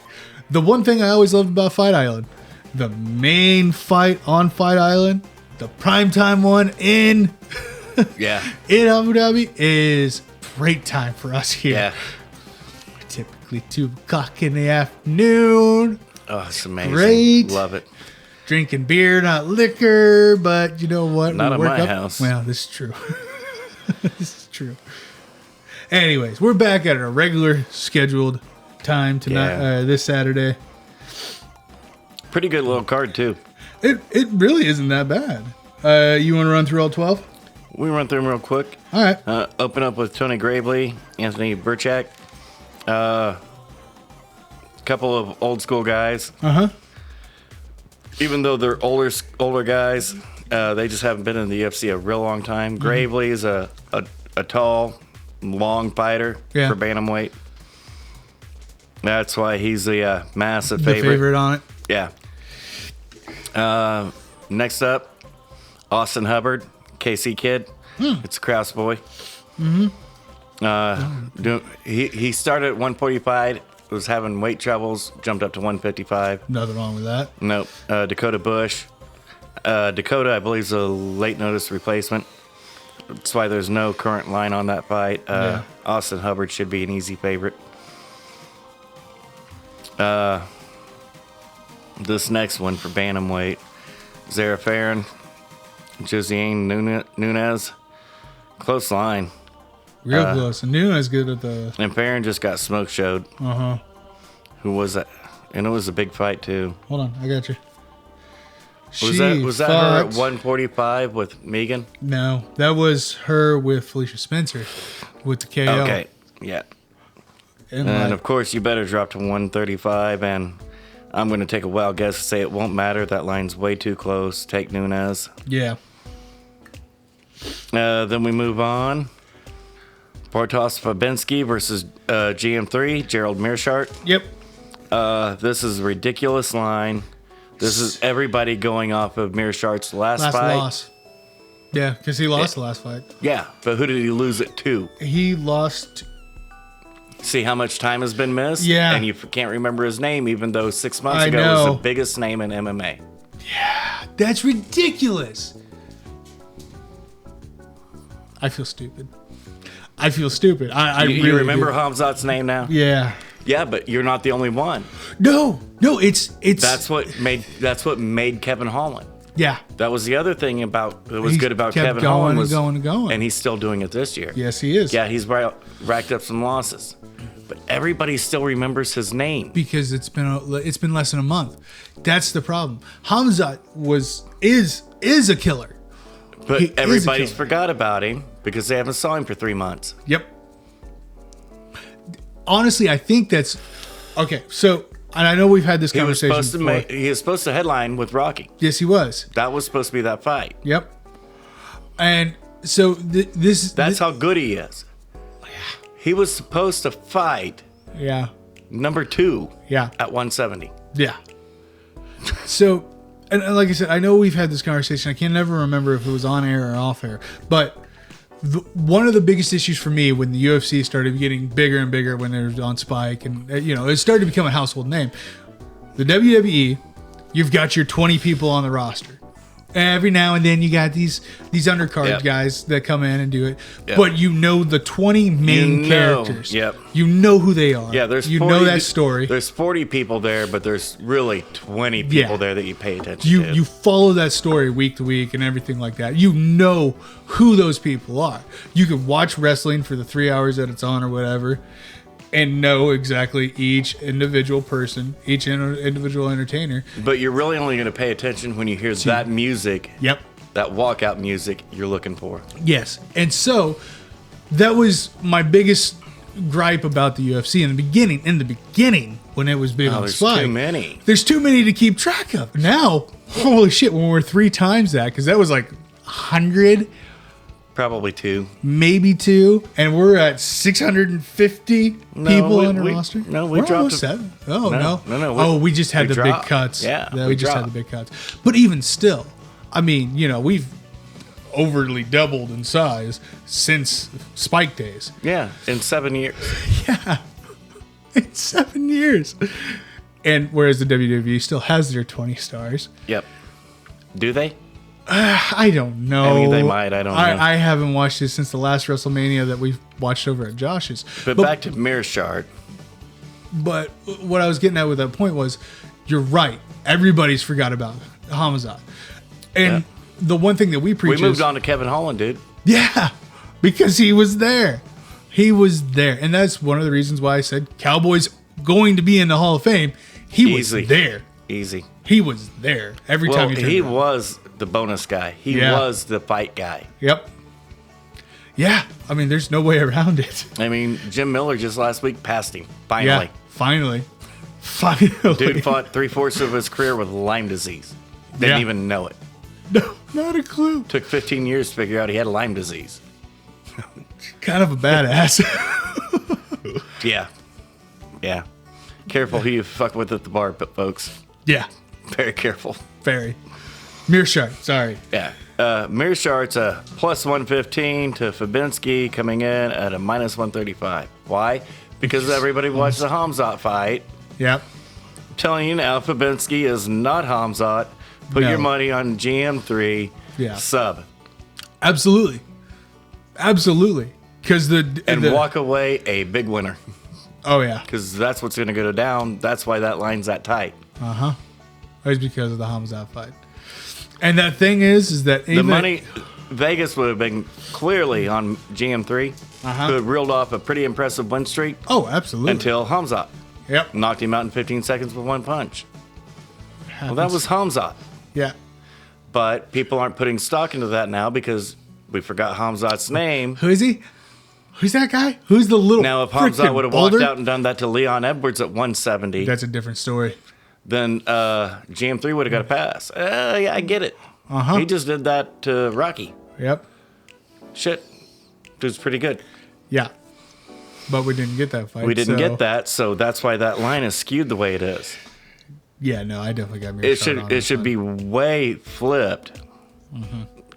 The one thing I always loved about Fight Island, the main fight on Fight Island, the primetime one in Abu Dhabi is break time for us here. Yeah. Typically 2 o'clock in the afternoon. Oh, it's amazing. Great. Love it. Drinking beer, not liquor, but you know what? Not at my house. Well, this is true. This is true. Anyways, we're back at our regular scheduled time tonight, this Saturday. Pretty good little card, too. It really isn't that bad. You want to run through all 12? we run through them real quick. All right. Open up with Tony Gravely, Anthony Burchak. Couple of old school guys. Even though they're older guys, they just haven't been in the UFC a real long time. Gravely is a tall, long fighter for bantamweight. That's why he's the massive favorite. The favorite on it. Yeah. Next up, Austin Hubbard, KC kid. It's a Kraus boy. He started at 145, was having weight troubles, jumped up to 155. Nothing wrong with that. Nope. Dakota Bush. Dakota, I believe, is a late notice replacement. That's why there's no current line on that fight. Austin Hubbard should be an easy favorite. This next one for bantamweight, Zara Farron, Josiane Nunes. Close line. Real close. And Nunes good at the... And Farron just got smoke showed. Who was that? And it was a big fight, too. Hold on, I got you. Was that her at 145 with Megan? No, that was her with Felicia Spencer with the KO. Okay, yeah. And of course, you better drop to 135, and I'm going to take a wild guess and say it won't matter. That line's way too close. Take Nunes. Yeah. Then we move on. Bartosz Fabinski versus GM3, Gerald Meerschaert. Yep. This is a ridiculous line. This is everybody going off of Meerschaert's last fight. Loss. Yeah, because he lost the last fight. Yeah, but who did he lose it to? He lost... See how much time has been missed? Yeah. And you can't remember his name, even though 6 months ago was the biggest name in MMA. Yeah, that's ridiculous. I feel stupid. I You remember Hamzat's name now? Yeah. Yeah, but you're not the only one. No, it's That's what made Kevin Holland. Yeah. That was the other thing that was good about kept Kevin going Holland was going. and he's still doing it this year. Yes, he is. Yeah, he's racked up some losses, but everybody still remembers his name because it's been less than a month. That's the problem. Hamzat is a killer, but everybody's forgot about him because they haven't saw him for 3 months. Yep. Honestly, I think that's okay. So, and I know we've had this conversation before. He was supposed to headline with Rocky. Yes, he was. That was supposed to be that fight. Yep. And so that's how good he is. He was supposed to fight. Yeah. Number 2. Yeah. At 170. Yeah. So, and like I said, I know we've had this conversation. I can never remember if it was on air or off air, but one of the biggest issues for me when the UFC started getting bigger and bigger when they were on Spike and, it started to become a household name. The WWE, you've got your 20 people on the roster. Every now and then you got these undercard guys that come in and do it. Yep. But the 20 main characters. Yep. You know who they are. Yeah, there's 40, know that story. There's 40 people there, but there's really 20 people there that you pay attention to. You follow that story week to week and everything like that. You know who those people are. You can watch wrestling for the 3 hours that it's on or whatever and know exactly each individual person, each individual entertainer. But you're really only going to pay attention when you hear that music. Yep. That walkout music you're looking for. Yes. And so that was my biggest gripe about the UFC in the beginning when it was big on Spike. There's too many. There's too many to keep track of. Now, holy shit, when we're 3 times that, because that was like 100. Probably 2. Maybe 2. And we're at 650 people on the roster. No, we dropped 7. Oh, no. No. We just had the big cuts. Yeah, we just had the big cuts. But even still, I mean, we've overly doubled in size since Spike days. Yeah, in 7 years. Yeah, in 7 years. And whereas the WWE still has their 20 stars. Yep. Do they? I don't know. I mean, they might. I don't know. I haven't watched it since the last WrestleMania that we've watched over at Josh's. But back to Meerschaert. But what I was getting at with that point was, you're right. Everybody's forgot about Hamzat. And the one thing that we preach We moved on to Kevin Holland, dude. Yeah, because he was there. He was there. And that's one of the reasons why I said Cowboy's going to be in the Hall of Fame. He was there. Easy. He was there every time he turned around. Was the bonus guy. He was the fight guy. Yep. Yeah, I mean, there's no way around it. I mean, Jim Miller just last week passed him. Finally. Yeah, finally. Dude fought 3/4 of his career with Lyme disease. Didn't even know it. No, not a clue. Took 15 years to figure out he had Lyme disease. Kind of a badass. Yeah. Yeah. Careful who you fuck with at the bar, folks. Yeah. Very careful. Very. Mearshart, sorry. Yeah. Mearshart's a plus 115 to Fabinski coming in at a minus 135. Why? Because everybody watched the Hamzat fight. Yep. I'm telling you now, Fabinski is not Hamzat. Put your money on GM3 sub. Absolutely. Absolutely. Because walk away a big winner. Oh, yeah. Because that's what's going to go down. That's why that line's that tight. Uh-huh. It's because of the Hamzat fight. And that thing is that the money, Vegas would have been clearly on GM3, who had reeled off a pretty impressive win streak. Oh, absolutely. Until Hamzat. Yep. Knocked him out in 15 seconds with one punch. Well, that was Hamzat. Yeah. But people aren't putting stock into that now because we forgot Hamzat's name. Who is he? Who's that guy? Who's the little Now, if Hamzat would have walked out and done that to Leon Edwards at 170, that's a different story. Then GM3 would have got a pass. Yeah, I get it. He just did that to Rocky. Yep. Shit. Dude's pretty good. Yeah. But we didn't get that fight. We didn't get that, so that's why that line is skewed the way it is. Yeah, no, I definitely got Mearshart. It should be way flipped.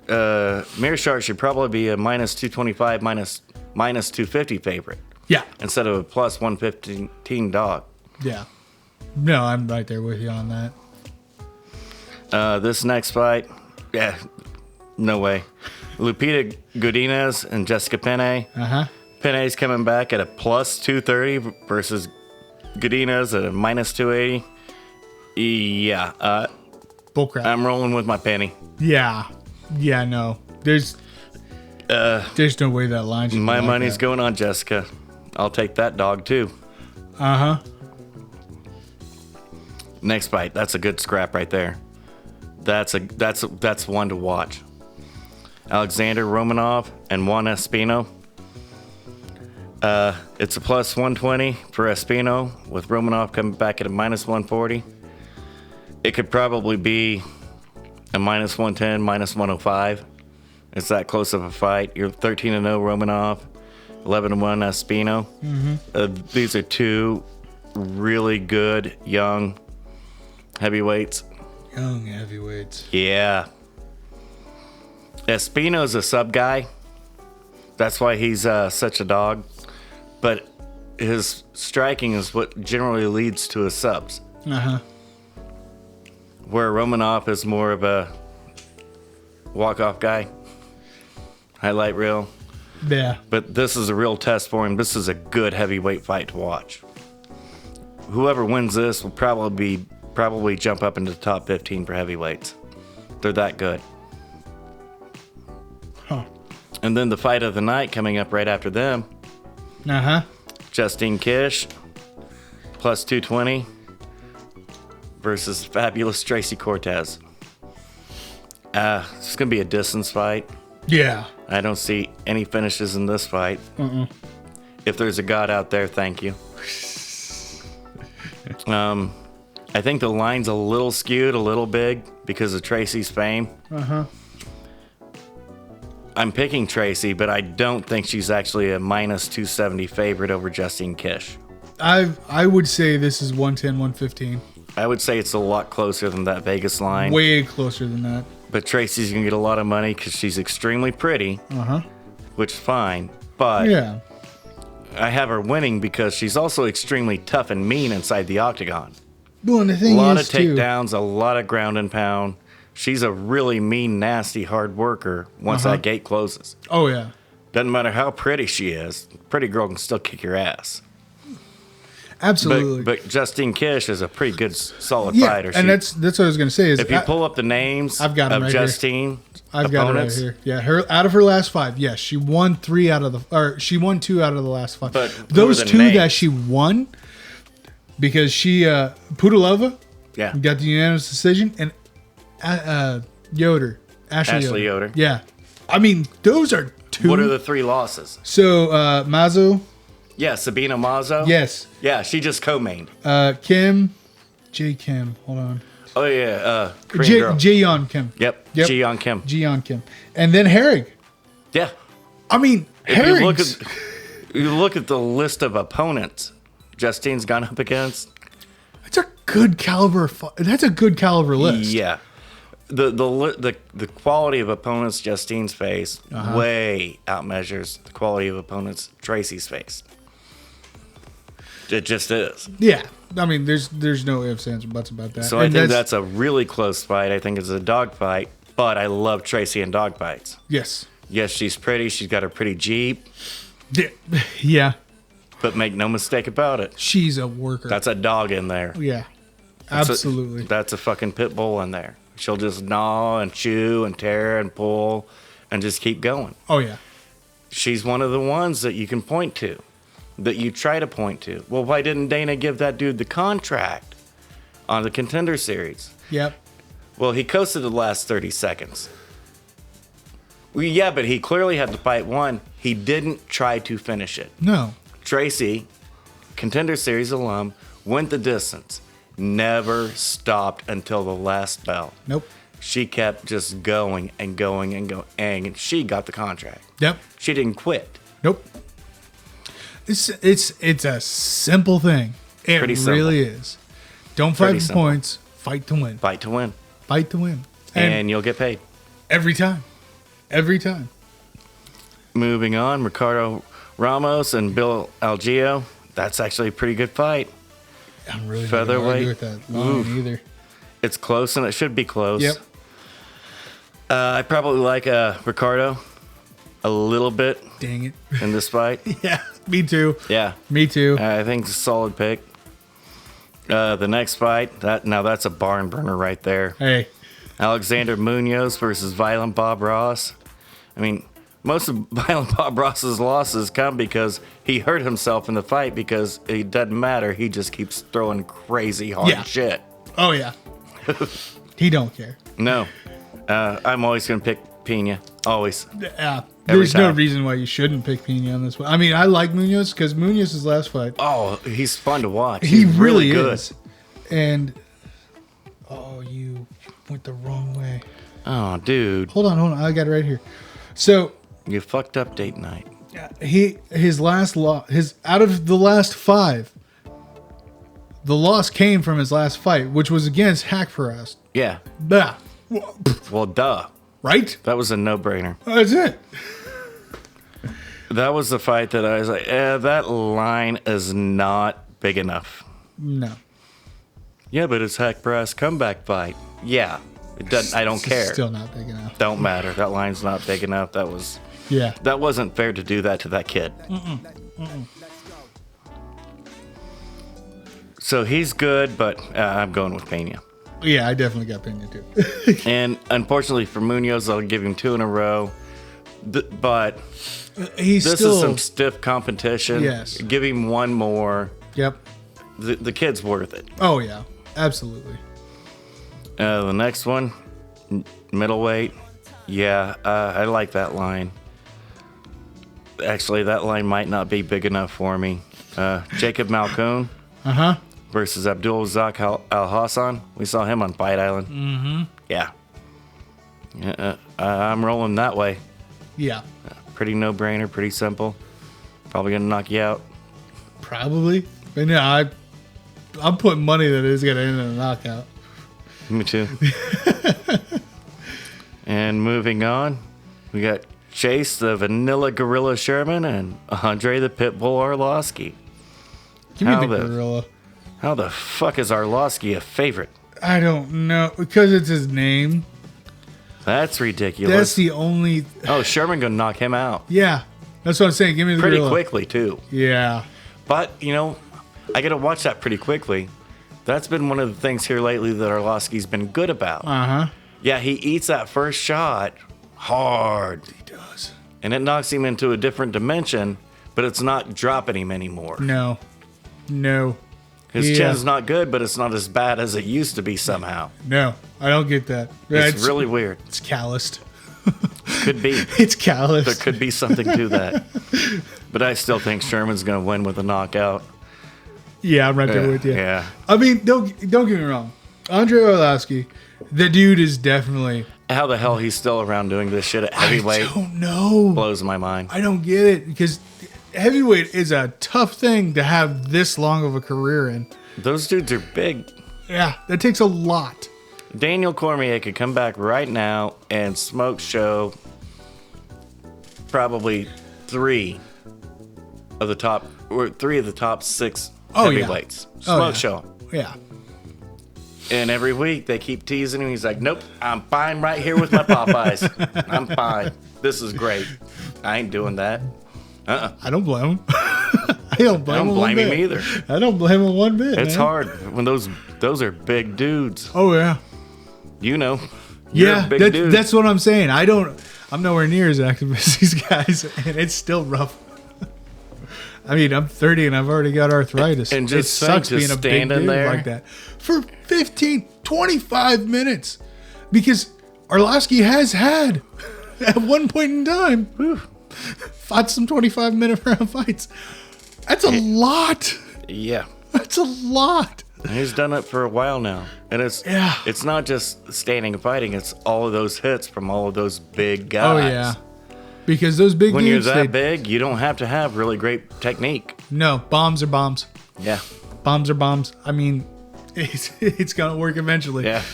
Mearshart should probably be a minus 225, minus 250 favorite. Yeah. Instead of a plus 115 dog. Yeah. No, I'm right there with you on that. This next fight, no way. Lupita Godinez and Jessica Penne. Penne's coming back at a plus 230 versus Godinez at a minus 280. Yeah. Bullcrap. I'm rolling with my penny. Yeah. Yeah, no. There's no way that line should My money's going on Jessica. I'll take that dog too. Next fight. That's a good scrap right there. That's one to watch. Alexander Romanov and Juan Espino. It's a plus 120 for Espino with Romanov coming back at a minus 140. It could probably be a minus 110, minus 105. It's that close of a fight. You're 13-0 Romanov, 11-1 Espino. These are two really good young heavyweights. Young heavyweights. Yeah. Espino's a sub guy. That's why he's such a dog. But his striking is what generally leads to his subs. Where Romanov is more of a walk-off guy. Highlight reel. Yeah. But this is a real test for him. This is a good heavyweight fight to watch. Whoever wins this will probably jump up into the top 15 for heavyweights. They're that good. And then the fight of the night coming up right after them. Justine Kish, plus 220 versus fabulous Tracy Cortez. It's going to be a distance fight. Yeah. I don't see any finishes in this fight. If there's a God out there, thank you. I think the line's a little skewed, a little big because of Tracy's fame. I'm picking Tracy, but I don't think she's actually a minus 270 favorite over Justine Kish. I would say this is 110, 115. I would say it's a lot closer than that Vegas line. Way closer than that. But Tracy's going to get a lot of money because she's extremely pretty, which is fine. But yeah, I have her winning because she's also extremely tough and mean inside the octagon. Well, and the thing a lot of is, takedowns, a lot of ground and pound. She's a really mean, nasty, hard worker once that gate closes. Oh, yeah. Doesn't matter how pretty she is. Pretty girl can still kick your ass. Absolutely. But Justine Kish is a pretty good, solid fighter. And that's what I was going to say. Is if you pull up the names I've got of right Justine, I've got it right here. Yeah, out of her last 5, yes, she won 2 out of the last 5. But those 2 that she won, because she Pudilova, got the unanimous decision, and Ashley Yoder. Yoder. Yeah, I mean those are 2. What are the 3 losses? So, Mazo. Yeah, Sabina Mazo. Yes. Yeah, she just co-mained. Kim. J. Kim. Hold on. Oh, yeah. Korean girl. Jaeyeon Kim. Yep. Jiyeon Kim. Jaeyeon Kim. And then Herrig. Yeah. I mean, If you look at the list of opponents Justine's gone up against. It's a good caliber. That's a good caliber list. Yeah. The quality of opponents Justine's face way outmeasures the quality of opponents Tracy's face. It just is. Yeah. I mean, there's no ifs, ands, or buts about that. So I think that's a really close fight. I think it's a dog fight, but I love Tracy in dog fights. Yes. Yes, she's pretty. She's got a pretty Jeep. Yeah. But make no mistake about it. She's a worker. That's a dog in there. Yeah. Absolutely. That's a fucking pit bull in there. She'll just gnaw and chew and tear and pull and just keep going. Oh, yeah. She's one of the ones that you can point to, that you try to point to. Well, why didn't Dana give that dude the contract on the Contender Series? Yep. Well, he coasted the last 30 seconds. Well, yeah, but he clearly had the fight won. He didn't try to finish it. No. Tracy, Contender Series alum, went the distance. Never stopped until the last bell. Nope. She kept just going and going and going, and she got the contract. Yep. She didn't quit. Nope. It's a simple thing. It Pretty simple. really is. Don't fight for points. Fight to win. Fight to win. Fight to win. And you'll get paid. Every time. Every time. Moving on, Ricardo Ramos and Bill Algio. That's actually a pretty good fight. I'm really featherweight. not argue with that line either. It's close, and it should be close. Yep. I probably like Ricardo a little bit. Dang it. In this fight. Yeah, me too. Yeah. Me too. I think it's a solid pick. The next fight, that's a barn burner right there. Hey. Alexander Munoz versus Violent Bob Ross. I mean, most of Violent Bob Ross's losses come because he hurt himself in the fight because it doesn't matter. He just keeps throwing crazy hard shit. Oh, yeah. He don't care. No. I'm always going to pick Pena. Always. There's no reason why you shouldn't pick Pena on this one. I mean, I like Munoz because Munoz's last fight. Oh, he's fun to watch. He He's really good. is. And, you went the wrong way. Oh, dude. Hold on. I got it right here. So, you fucked up date night. His last loss, out of the last 5, the loss came from his last fight, which was against Hack Perez. Yeah. Bah. Well, duh. Right? That was a no-brainer. That's it. That was the fight that I was like, that line is not big enough. No. Yeah, but it's Hack Perez comeback fight. Yeah. It doesn't. I don't care. Still not big enough. Don't matter. That line's not big enough. That wasn't fair to do that to that kid. So he's good, but I'm going with Pena. Yeah, I definitely got Pena too. And unfortunately for Munoz, I'll give him 2 in a row. But this is some stiff competition. Yes. Give him 1 more. Yep. The kid's worth it. Oh, yeah. Absolutely. The next one, middleweight. Yeah, I like that line. Actually, that line might not be big enough for me. Jacob Malkoun versus Abdul Razak Al Hassan. We saw him on Fight Island. Mm-hmm. Yeah. I'm rolling that way. Yeah. Pretty no-brainer, pretty simple. Probably going to knock you out. Probably. But yeah, I'm putting money that it's going to end in a knockout. Me too. And moving on, we got Chase the Vanilla Gorilla Sherman and Andre the Pitbull Arlovsky. Give me the gorilla. How the fuck is Arlovsky a favorite? I don't know. Because it's his name. That's ridiculous. That's the only... Oh, Sherman gonna knock him out. Yeah. That's what I'm saying. Give me the gorilla. Pretty quickly, too. Yeah. But, I gotta watch that pretty quickly. That's been one of the things here lately that Arlovsky's been good about. Uh-huh. Yeah, he eats that first shot hard. He does. And it knocks him into a different dimension, but it's not dropping him anymore. No. His chin's not good, but it's not as bad as it used to be somehow. No, I don't get that. It's really weird. It's calloused. could be. It's callous. There could be something to that. But I still think Sherman's going to win with a knockout. Yeah, I'm right there with you. Yeah. I mean, don't get me wrong. Andre Arlovski, the dude is definitely... How the hell he's still around doing this shit at heavyweight? I don't know. Blows my mind. I don't get it, because heavyweight is a tough thing to have this long of a career in. Those dudes are big. Yeah, that takes a lot. Daniel Cormier could come back right now and smoke show probably three of the top 6 heavyweights. Smoke show. Yeah. And every week they keep teasing him. He's like, nope, I'm fine right here with my Popeyes. I'm fine. This is great. I ain't doing that. I don't blame him. I don't blame him either. I don't blame him one bit. It's man. hard when those are big dudes. Oh, yeah. You know. Yeah, that's what I'm saying. I'm nowhere near as active as these guys, and it's still rough. I mean, I'm 30 and I've already got arthritis. And just it sucks being a big dude there like that for 15, 25 minutes, because Arlovski has had at one point in time fought some 25-minute round fights. That's a lot. Yeah, that's a lot. He's done it for a while now, and it's not just standing and fighting. It's all of those hits from all of those big guys. Oh yeah. Because those big when dudes, you're that big, you don't have to have really great technique. No, bombs are bombs. Yeah. Bombs are bombs. I mean, it's going to work eventually. Yeah.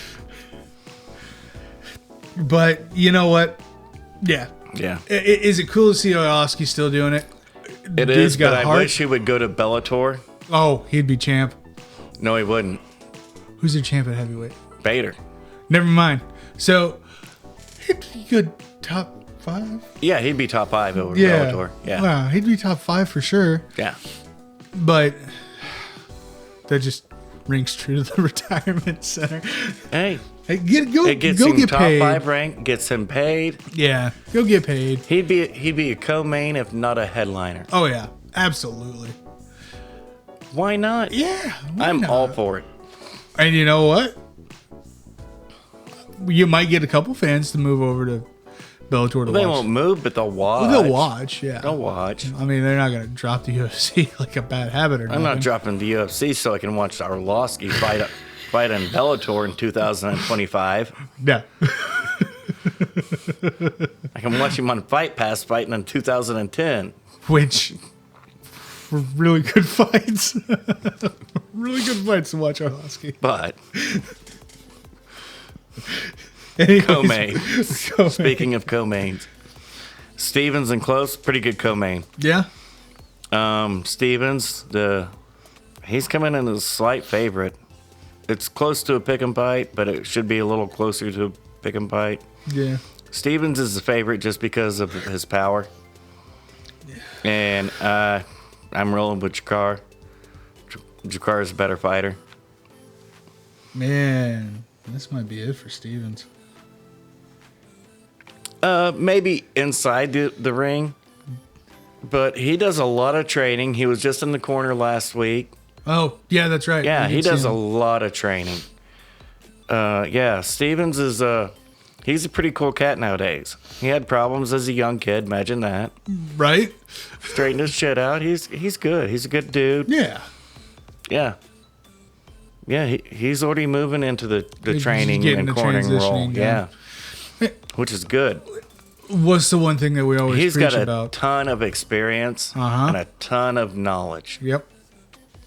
But you know what? Yeah. Yeah. Is it cool to see Arlovski still doing it? It is, but I wish he would go to Bellator. Oh, he'd be champ. No, he wouldn't. Who's their champ at heavyweight? Bader. Never mind. So, he'd be good top 5? Yeah, he'd be top 5 over Bellator. Yeah. Wow, he'd be top 5 for sure. Yeah. But that just rings true to the retirement center. Hey, it gets him get top paid. 5 rank, gets him paid. Yeah, go get paid. He'd be a co-main if not a headliner. Oh yeah, absolutely. Why not? Yeah, I'm all for it. And you know what? You might get a couple fans to move over to Bellator to watch. They won't move, but they'll watch. Well, they'll watch, yeah. They'll watch. I mean, they're not going to drop the UFC like a bad habit or nothing. I'm not dropping the UFC so I can watch Arlovski fight in Bellator in 2025. Yeah. I can watch him on Fight Pass fighting in 2010. Which were really good fights. Really good fights to watch Arlovski. But co-main. Speaking of co-mains, Stevens and Close, pretty good co-main. Yeah. Stevens, he's coming in as a slight favorite. It's close to a pick and fight, but it should be a little closer to a pick and fight. Yeah. Stevens is the favorite just because of his power. Yeah. And I'm rolling with Jakar. Jakar is a better fighter. Man, this might be it for Stevens. Maybe inside the ring, but he does a lot of training. He was just in the corner last week. Oh, yeah, that's right. Yeah, he does a lot of training. Yeah, Stevens is he's a pretty cool cat nowadays. He had problems as a young kid. Imagine that. Right? Straightened his shit out. He's good. He's a good dude. Yeah. Yeah. Yeah, he's already moving into the training and cornering role. Yeah. Which is good. What's the one thing that we always preach about? He's got a ton of experience and a ton of knowledge. Yep.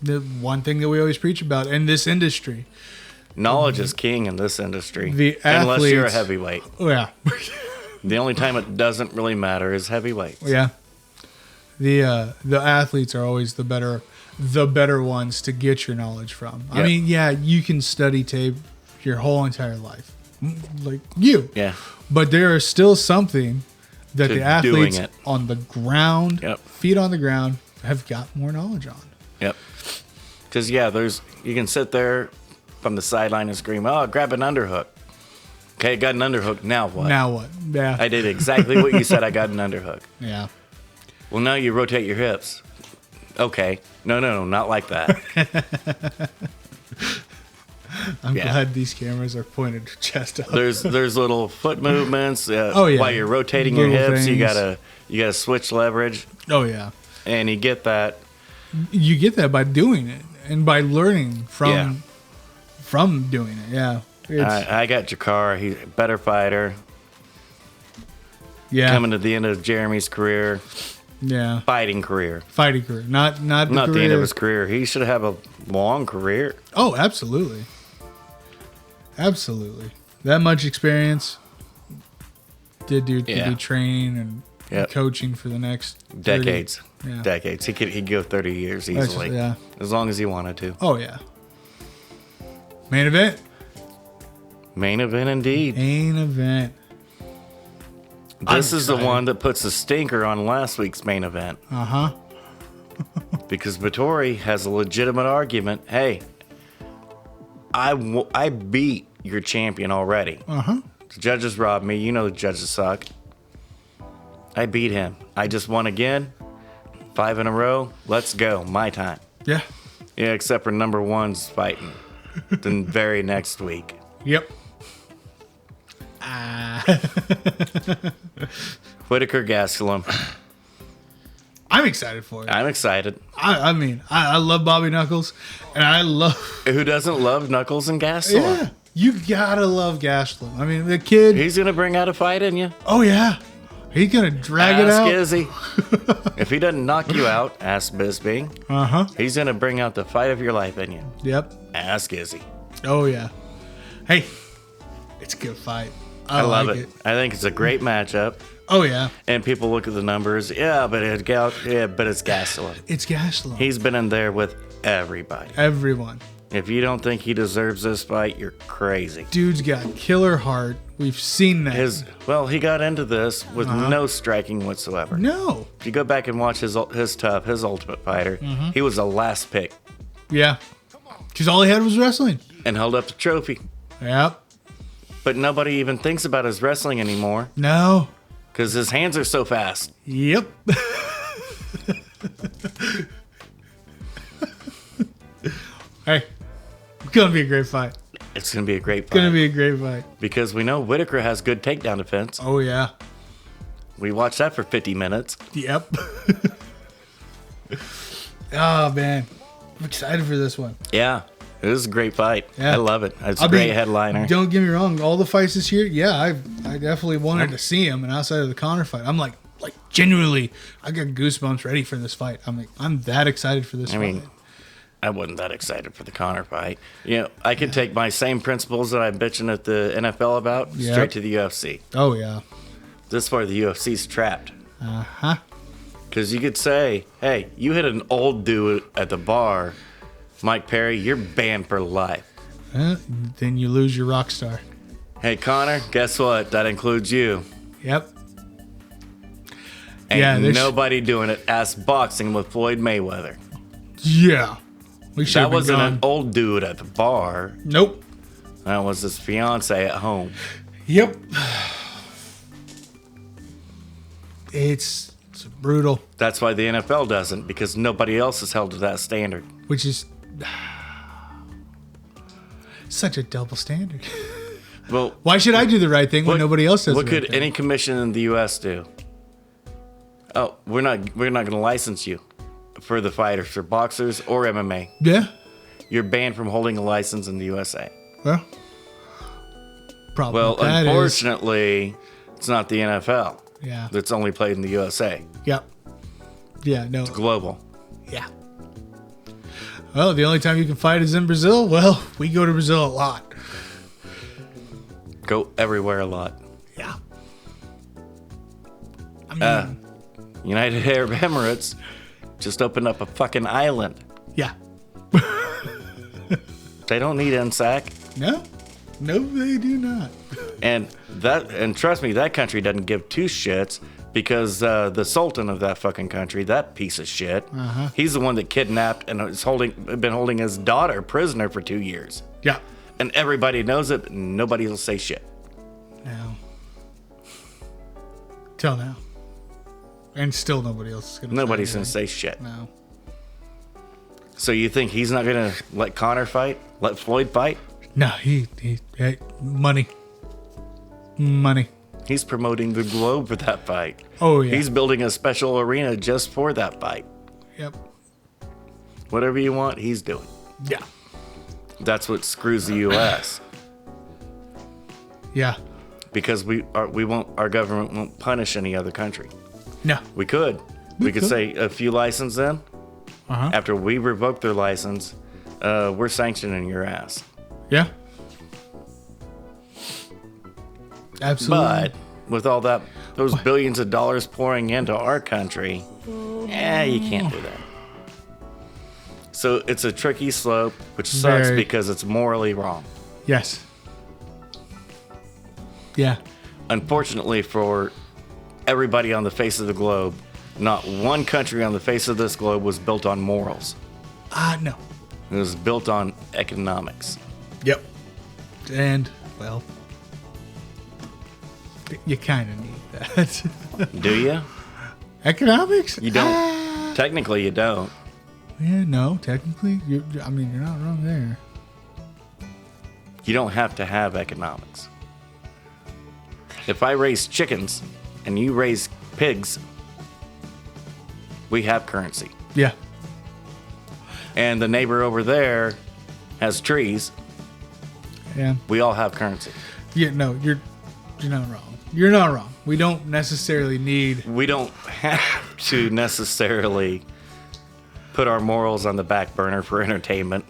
The one thing that we always preach about in this industry. Knowledge is king in this industry. The athletes, unless you're a heavyweight. Oh, yeah. The only time it doesn't really matter is heavyweights. Yeah. The athletes are always the better ones to get your knowledge from. Yep. I mean, yeah, you can study tape your whole entire life. Like you. Yeah. But there is still something that the athletes on the ground, feet on the ground, have got more knowledge on. Yep. Because, yeah, you can sit there from the sideline and scream, oh, grab an underhook. Okay, got an underhook. Now what? Now what? Yeah. I did exactly what you said. I got an underhook. Yeah. Well, now you rotate your hips. Okay. No, not like that. I'm glad these cameras are pointed chest up. There's little foot movements. Oh yeah. While you're rotating Little your hips, things. you gotta switch leverage, Oh yeah. and you get that. You get that by doing it and by learning from doing it. Yeah. I got Jakar. He's a better fighter. Yeah. Coming to the end of Jeremy's career. Yeah. Fighting career. Fighting career. Not the the end of his career. He should have a long career. Oh, absolutely. Absolutely. That much experience. Could be training and coaching for the next 30, decades. Yeah. Decades. He'd go 30 years easily. Yeah. As long as he wanted to. Oh yeah. Main event. Main event indeed. Main event. This is the one that puts a stinker on last week's main event. Uh-huh. Because Vettori has a legitimate argument. Hey, I beat your champion already. Uh-huh. The judges robbed me. You know the judges suck. I beat him. I just won again. 5 in a row. Let's go. My time. Yeah. Yeah, except for number one's fighting the very next week. Yep. Whitaker Gastelum. I'm excited for it. I'm excited. I mean, I love Bobby Knuckles, and I love... Who doesn't love Knuckles and Gastelum? Yeah. You gotta love Gastelum. I mean, the kid... He's going to bring out a fight in you. Oh, yeah. He's gonna drag it out. Ask Izzy. If he doesn't knock you out, ask Bisbee. Uh-huh. He's going to bring out the fight of your life in you. Yep. Ask Izzy. Oh, yeah. Hey, it's a good fight. I love it. I think it's a great matchup. Oh, yeah. And people look at the numbers. Yeah, but it's Gastelum. It's Gastelum. He's been in there with everybody. Everyone. If you don't think he deserves this fight, you're crazy. Dude's got killer heart. We've seen that. He got into this with no striking whatsoever. No. If you go back and watch his Ultimate Fighter, he was the last pick. Yeah. Because all he had was wrestling. And held up the trophy. Yep. But nobody even thinks about his wrestling anymore. No. Because his hands are so fast. Yep. Hey, it's going to be a great fight. It's going to be a great fight. It's going to be a great fight. Because we know Whitaker has good takedown defense. Oh, yeah. We watched that for 50 minutes. Yep. Oh, man. I'm excited for this one. Yeah. It was a great fight. Yeah. I love it. It's a great headliner. Don't get me wrong. All the fights this year, yeah, I definitely wanted to see him. And outside of the Conor fight, I'm like genuinely, I got goosebumps ready for this fight. I'm that excited for this fight. I mean, I wasn't that excited for the Conor fight. You know, I could take my same principles that I'm bitching at the NFL about straight to the UFC. Oh, yeah. This is where the UFC's trapped. Uh-huh. Because you could say, hey, you hit an old dude at the bar, Mike Perry, you're banned for life. Then you lose your rock star. Hey, Conor, guess what? That includes you. Yep. Ain't nobody doing it. Ask boxing with Floyd Mayweather. Yeah. That wasn't an old dude at the bar. Nope. That was his fiance at home. Yep. It's brutal. That's why the NFL doesn't, because nobody else is held to that standard. Which is such a double standard. Well, why should I do the right thing when nobody else does? What could any commission in the U.S. do? Oh, we're not going to license you for the fighters, for boxers or MMA. Yeah. You're banned from holding a license in the USA. Well, unfortunately, it's not the NFL. Yeah. That's only played in the USA. Yep. Yeah, no. It's global. Yeah. Well, the only time you can fight is in Brazil. Well, we go to Brazil a lot. Go everywhere a lot. Yeah. I mean, United Arab Emirates just opened up a fucking island. Yeah. They don't need NSAC. No. No, they do not. And trust me, that country doesn't give two shits, because the Sultan of that fucking country, that piece of shit, he's the one that kidnapped and is been holding his daughter prisoner for 2 years. Yeah. And everybody knows it, but nobody will say shit. Now. Till now. And still nobody else is going to Nobody's going to say shit. No. So you think he's not going to let Conor fight? Let Floyd fight? No, hey, money. He's promoting the globe for that fight. Oh, yeah. He's building a special arena just for that fight. Yep. Whatever you want, he's doing. Yeah. That's what screws the U.S. Yeah. Because our government won't punish any other country. No. We could. We could say if you license them, after we revoke their license, we're sanctioning your ass. Yeah. Absolutely. But with all those billions of dollars pouring into our country, you can't do that. So it's a tricky slope, which sucks because it's morally wrong. Yes. Yeah. Unfortunately for everybody on the face of the globe, not one country on the face of this globe was built on morals. No. It was built on economics. Yep. And, well, you kind of need that. Do you? Economics? You don't. Technically, you don't. Yeah, no, technically. You're not wrong there. You don't have to have economics. If I raise chickens and you raise pigs, we have currency. Yeah. And the neighbor over there has trees. Yeah. We all have currency. Yeah, no, you're not wrong. You're not wrong. We don't necessarily need... We don't have to necessarily put our morals on the back burner for entertainment,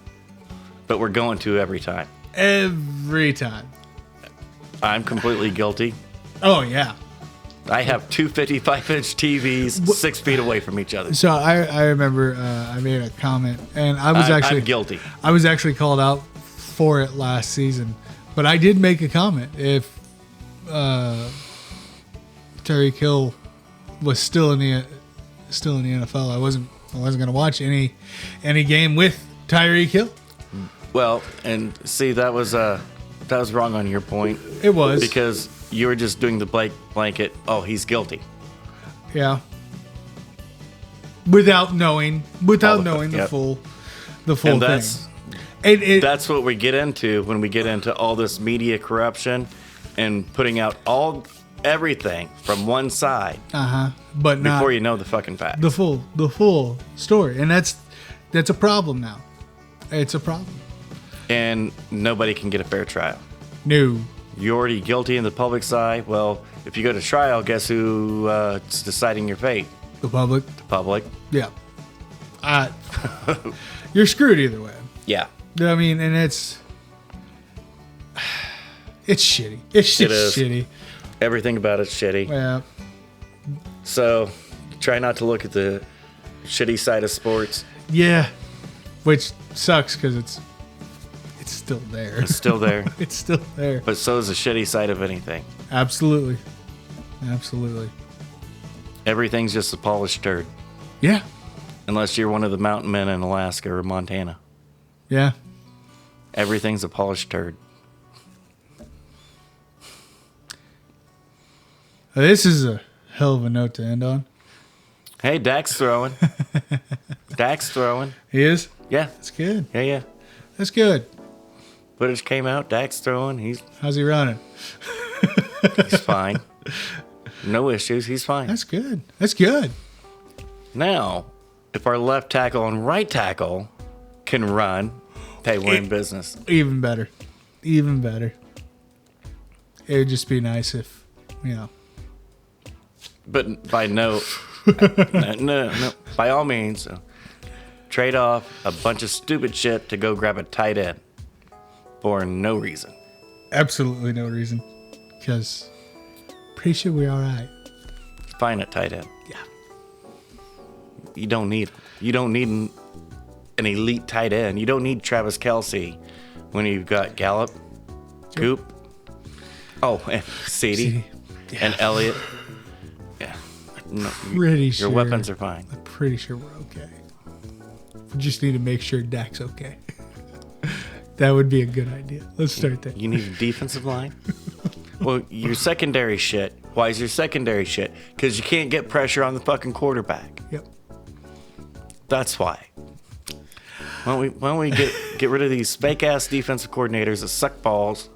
but we're going to every time. Every time. I'm completely guilty. Oh, yeah. I have two 55-inch TVs 6 feet away from each other. So I remember I made a comment, and I'm guilty. I was actually called out for it last season, but I did make a comment. If Tyreek Hill was still in the NFL, I wasn't going to watch any game with Tyreek Hill. Well, and see, that was wrong on your point. It was because you were just doing the blanket. Oh, he's guilty. Yeah. Without knowing the full and thing. That's what we get into when we get into all this media corruption and putting out everything from one side. But not before you know the fucking facts. The full story, and that's a problem now. It's a problem. And nobody can get a fair trial. No. You're already guilty in the public's eye. Well, if you go to trial, guess who is deciding your fate? The public. The public. Yeah. You're screwed either way. Yeah. I mean, and it's shitty. It's just shitty. Everything about it's shitty. Yeah. So, try not to look at the shitty side of sports. Yeah. Which sucks because it's still there. It's still there. It's still there. But so is the shitty side of anything. Absolutely. Absolutely. Everything's just a polished turd. Yeah. Unless you're one of the mountain men in Alaska or Montana. Yeah. Everything's a polished turd. This is a hell of a note to end on. Hey, Dak's throwing. Dak's throwing. He is? Yeah. That's good. Yeah. That's good. Footage came out. Dak's throwing. How's he running? He's fine. No issues. He's fine. That's good. That's good. Now, if our left tackle and right tackle can run, hey, we're in business. Even better. Even better. It would just be nice if, But by no, by all means, trade off a bunch of stupid shit to go grab a tight end for no reason. Absolutely no reason. Because pretty sure we're all right. Fine at tight end. Yeah. You don't need an elite tight end. You don't need Travis Kelce when you've got Gallup, Coop, and CeeDee, and Elliott. Yeah. No, your weapons are fine. I'm pretty sure we're okay. We just need to make sure Dak's okay. That would be a good idea. Let's start there. You need a defensive line? Well, your secondary shit. Why is your secondary shit? Because you can't get pressure on the fucking quarterback. Yep. That's why. Why don't we get rid of these fake ass defensive coordinators that suck balls?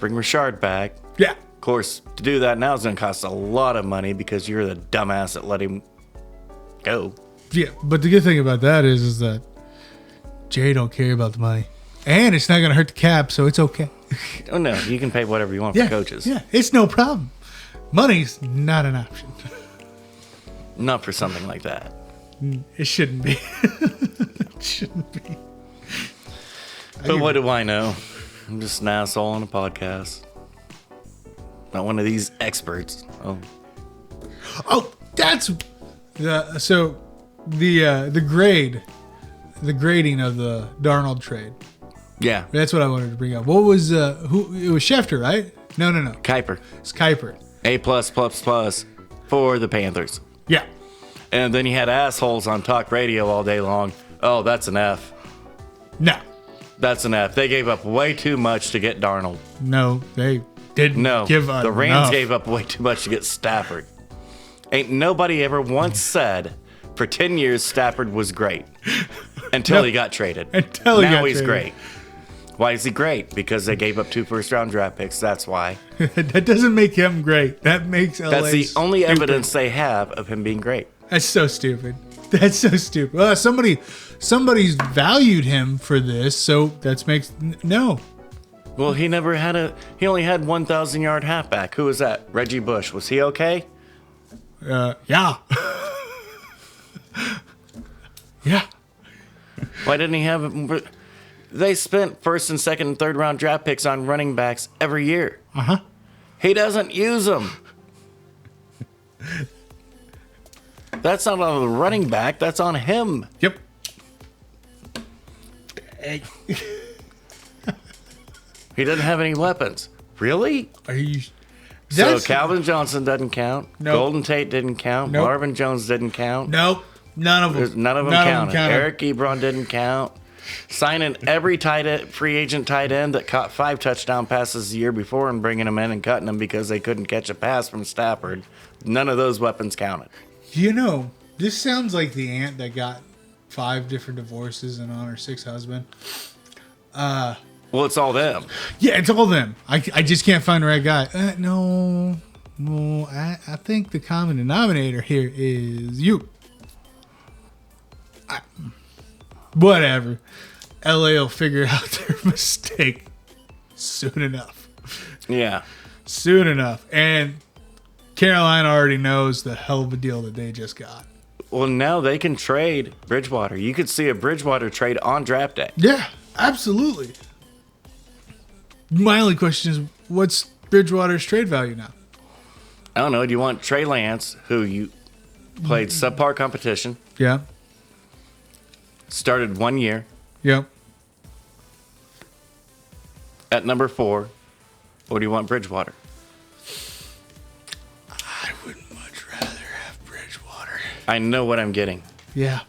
Bring Richard back. Yeah. Of course, to do that now is going to cost a lot of money because you're the dumbass that let him go. Yeah, but the good thing about that is that Jay don't care about the money. And it's not going to hurt the cap, so it's okay. Oh, no. You can pay whatever you want for coaches. Yeah, it's no problem. Money's not an option. Not for something like that. It shouldn't be. It shouldn't be. But what do I know? I'm just an asshole on a podcast. Not one of these experts. Oh, that's... so, the grading of the Darnold trade. Yeah. That's what I wanted to bring up. What was... It was Schefter, right? No. Kuiper. It's Kuiper. A+++ for the Panthers. Yeah. And then you had assholes on talk radio all day long. Oh, that's an F. No. That's an F. They gave up way too much to get Darnold. No, they didn't give up. The Rams gave up way too much to get Stafford. Ain't nobody ever once said for 10 years Stafford was great until he got traded. Now he's great. Why is he great? Because they gave up 2 first-round draft picks. That's why. That doesn't make him great. That makes LA That's the only stupid. evidence they have of him being great. That's so stupid. That's so stupid. Well, somebody's valued him for this, so that makes no. Well, he only had 1,000-yard halfback. Who was that? Reggie Bush. Was he okay? Yeah. Yeah. Why didn't he have? They spent first and second and third round draft picks on running backs every year. He doesn't use them. That's not on the running back. That's on him. Yep. He doesn't have any weapons. Really? Are you? So Calvin Johnson doesn't count. Nope. Golden Tate didn't count. Nope. Marvin Jones didn't count. Nope. None of them. None of them counted. Eric Ebron didn't count. Signing every free agent tight end that caught 5 touchdown passes the year before and bringing them in and cutting them because they couldn't catch a pass from Stafford. None of those weapons counted. You know, this sounds like the aunt that got 5 different divorces and on her 6th husband. Well, it's all them. Yeah, it's all them. I just can't find the right guy. No, I think the common denominator here is you. Whatever. LA will figure out their mistake soon enough. Yeah. Soon enough. And Carolina already knows the hell of a deal that they just got. Well, now they can trade Bridgewater. You could see a Bridgewater trade on draft day. Yeah, absolutely. My only question is, what's Bridgewater's trade value now? I don't know. Do you want Trey Lance, who you played subpar competition? Yeah. Started 1 year. Yep. At number 4, or do you want Bridgewater? I would much rather have Bridgewater. I know what I'm getting. Yeah.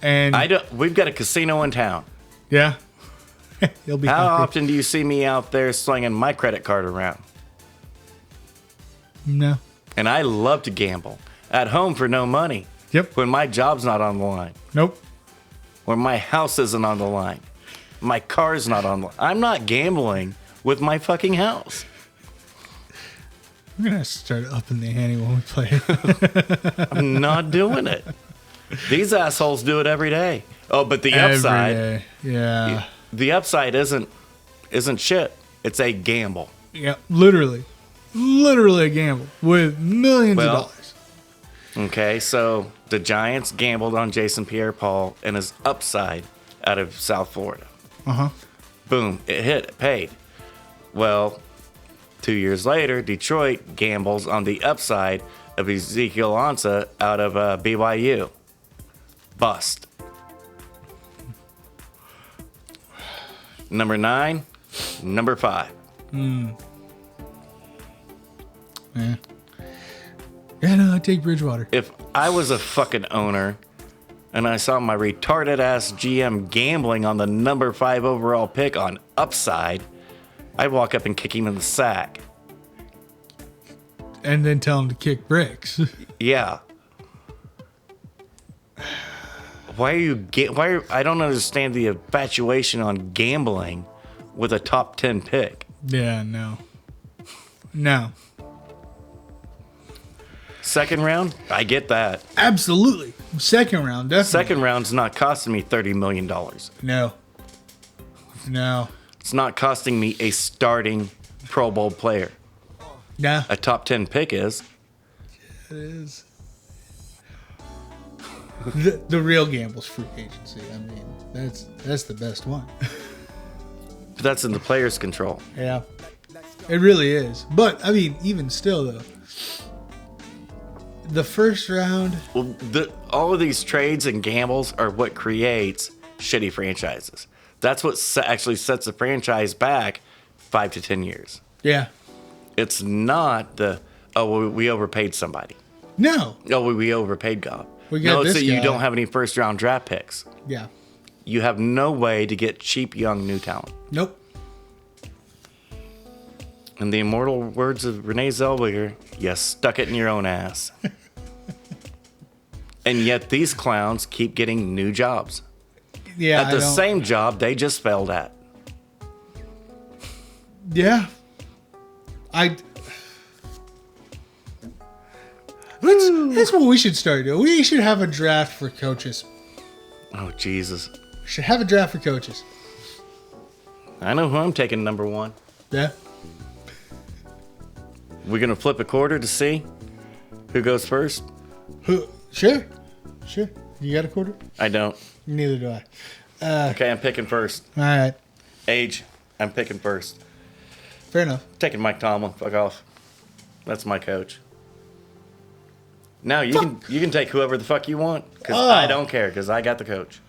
And we've got a casino in town. Yeah. He'll be How happy. often do you see me out there slinging my credit card around? No. And I love to gamble. At home for no money. Yep. When my job's not on the line. Nope. When my house isn't on the line. My car's not on the line. I'm not gambling with my fucking house. We're going to start upping the ante when we play. I'm not doing it. These assholes do it every day. Oh, but the upside. Every day. Yeah. The upside isn't shit. It's a gamble. Yeah. Literally a gamble with millions of dollars. Okay, so the Giants gambled on Jason Pierre-Paul and his upside out of South Florida. Boom, it hit, it paid. Well, 2 years later, Detroit gambles on the upside of Ezekiel Ansah out of BYU. Bust. Number 9, number 5. Yeah. Yeah, no, I'd take Bridgewater. If I was a fucking owner and I saw my retarded ass GM gambling on the number 5 overall pick on upside, I'd walk up and kick him in the sack. And then tell him to kick bricks. Yeah. Why I don't understand the infatuation on gambling with a top 10 pick. Yeah, no. No. Second round, I get that. Absolutely. Second round, definitely. Second round's not costing me $30 million. No. No. It's not costing me a starting Pro Bowl player. No. A top 10 pick is. It is. The real gamble's free agency. I mean, that's the best one. But that's in the player's control. Yeah. It really is. But, I mean, even still, though, the first round... Well, all of these trades and gambles are what creates shitty franchises. That's what actually sets a franchise back 5 to 10 years. Yeah. It's not we overpaid somebody. No. Oh, we overpaid God. No, it's that you don't have any first round draft picks. Yeah. You have no way to get cheap, young, new talent. Nope. In the immortal words of Renee Zellweger, you stuck it in your own ass. And yet these clowns keep getting new jobs. Yeah. At the same job they just failed at. Yeah. That's what we should start doing. We should have a draft for coaches. Oh, Jesus. We should have a draft for coaches. I know who I'm taking number 1. Yeah. We're going to flip a quarter to see who goes first? Sure. You got a quarter? I don't. Neither do I. Okay, I'm picking first. All right. Age, I'm picking first. Fair enough. Taking Mike Tomlin. Fuck off. That's my coach. Now you can take whoever the fuck you want because I don't care because I got the coach.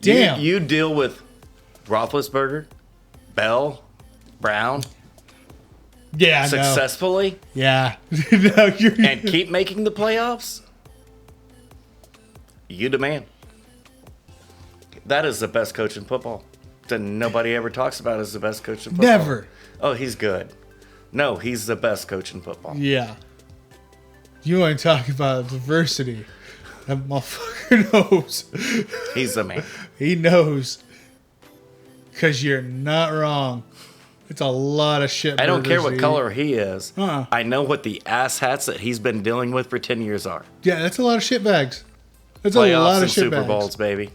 Damn. You deal with Roethlisberger, Bell, Brown. Yeah. Successfully. No. Yeah. No, and keep making the playoffs. You demand. That is the best coach in football. That nobody ever talks about as the best coach in football. Never. Oh, he's good. No, he's the best coach in football. Yeah. You want to talk about diversity. That motherfucker knows. He's the man. He knows. Because you're not wrong. It's a lot of shit. I don't care what color he is. Uh-uh. I know what the ass hats that he's been dealing with for 10 years are. Yeah, that's a lot of shit bags. That's Playoffs a lot of and shit Super bags. Bowls, baby.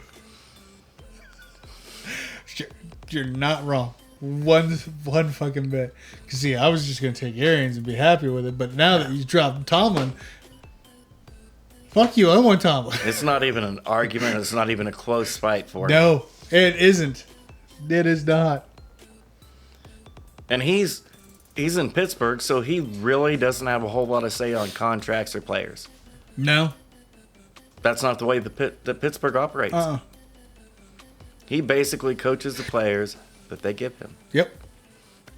You're not wrong. One fucking bit. Because, see, I was just going to take Arians and be happy with it. But now that you dropped Tomlin, fuck you. I want Tomlin. It's not even an argument. It's not even a close fight for him. No, it isn't. It is not. And he's in Pittsburgh, so he really doesn't have a whole lot of say on contracts or players. No. That's not the way that Pittsburgh operates. He basically coaches the players that they give him. Yep.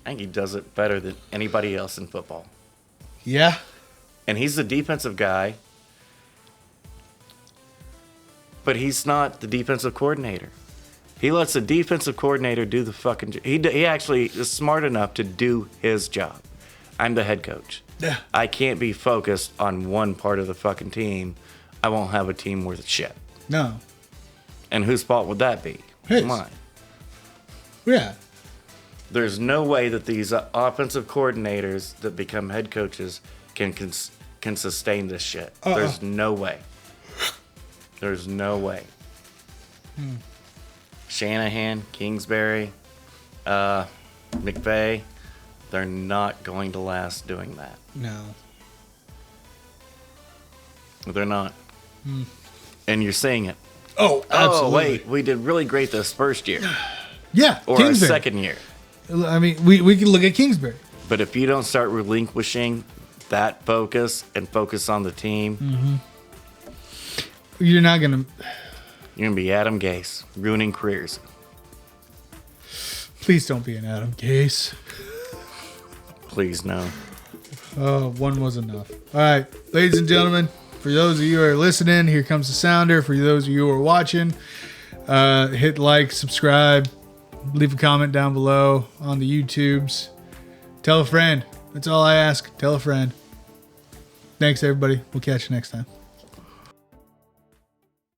I think he does it better than anybody else in football. Yeah. And he's the defensive guy, but he's not the defensive coordinator. He lets the defensive coordinator do the fucking job. He actually is smart enough to do his job. I'm the head coach. Yeah. I can't be focused on one part of the fucking team. I won't have a team worth of shit. No. And whose fault would that be? His. Mine. Yeah. There's no way that these offensive coordinators that become head coaches can sustain this shit. There's no way. There's no way. Shanahan, Kingsbury, McVay, they're not going to last doing that. No. They're not. And you're seeing it. Oh, absolutely. Oh, wait, we did really great this first year. Yeah, Or Kingsbury. our second year. I mean, we can look at Kingsbury. But if you don't start relinquishing that focus and focus on the team, You're not going to... you're going to be Adam Gase, ruining careers. Please don't be an Adam Gase. Please, no. Oh, one was enough. All right, ladies and gentlemen, for those of you who are listening, here comes the sounder. For those of you who are watching, hit like, subscribe, leave a comment down below on the YouTubes. Tell a friend. That's all I ask. Tell a friend. Thanks, everybody. We'll catch you next time.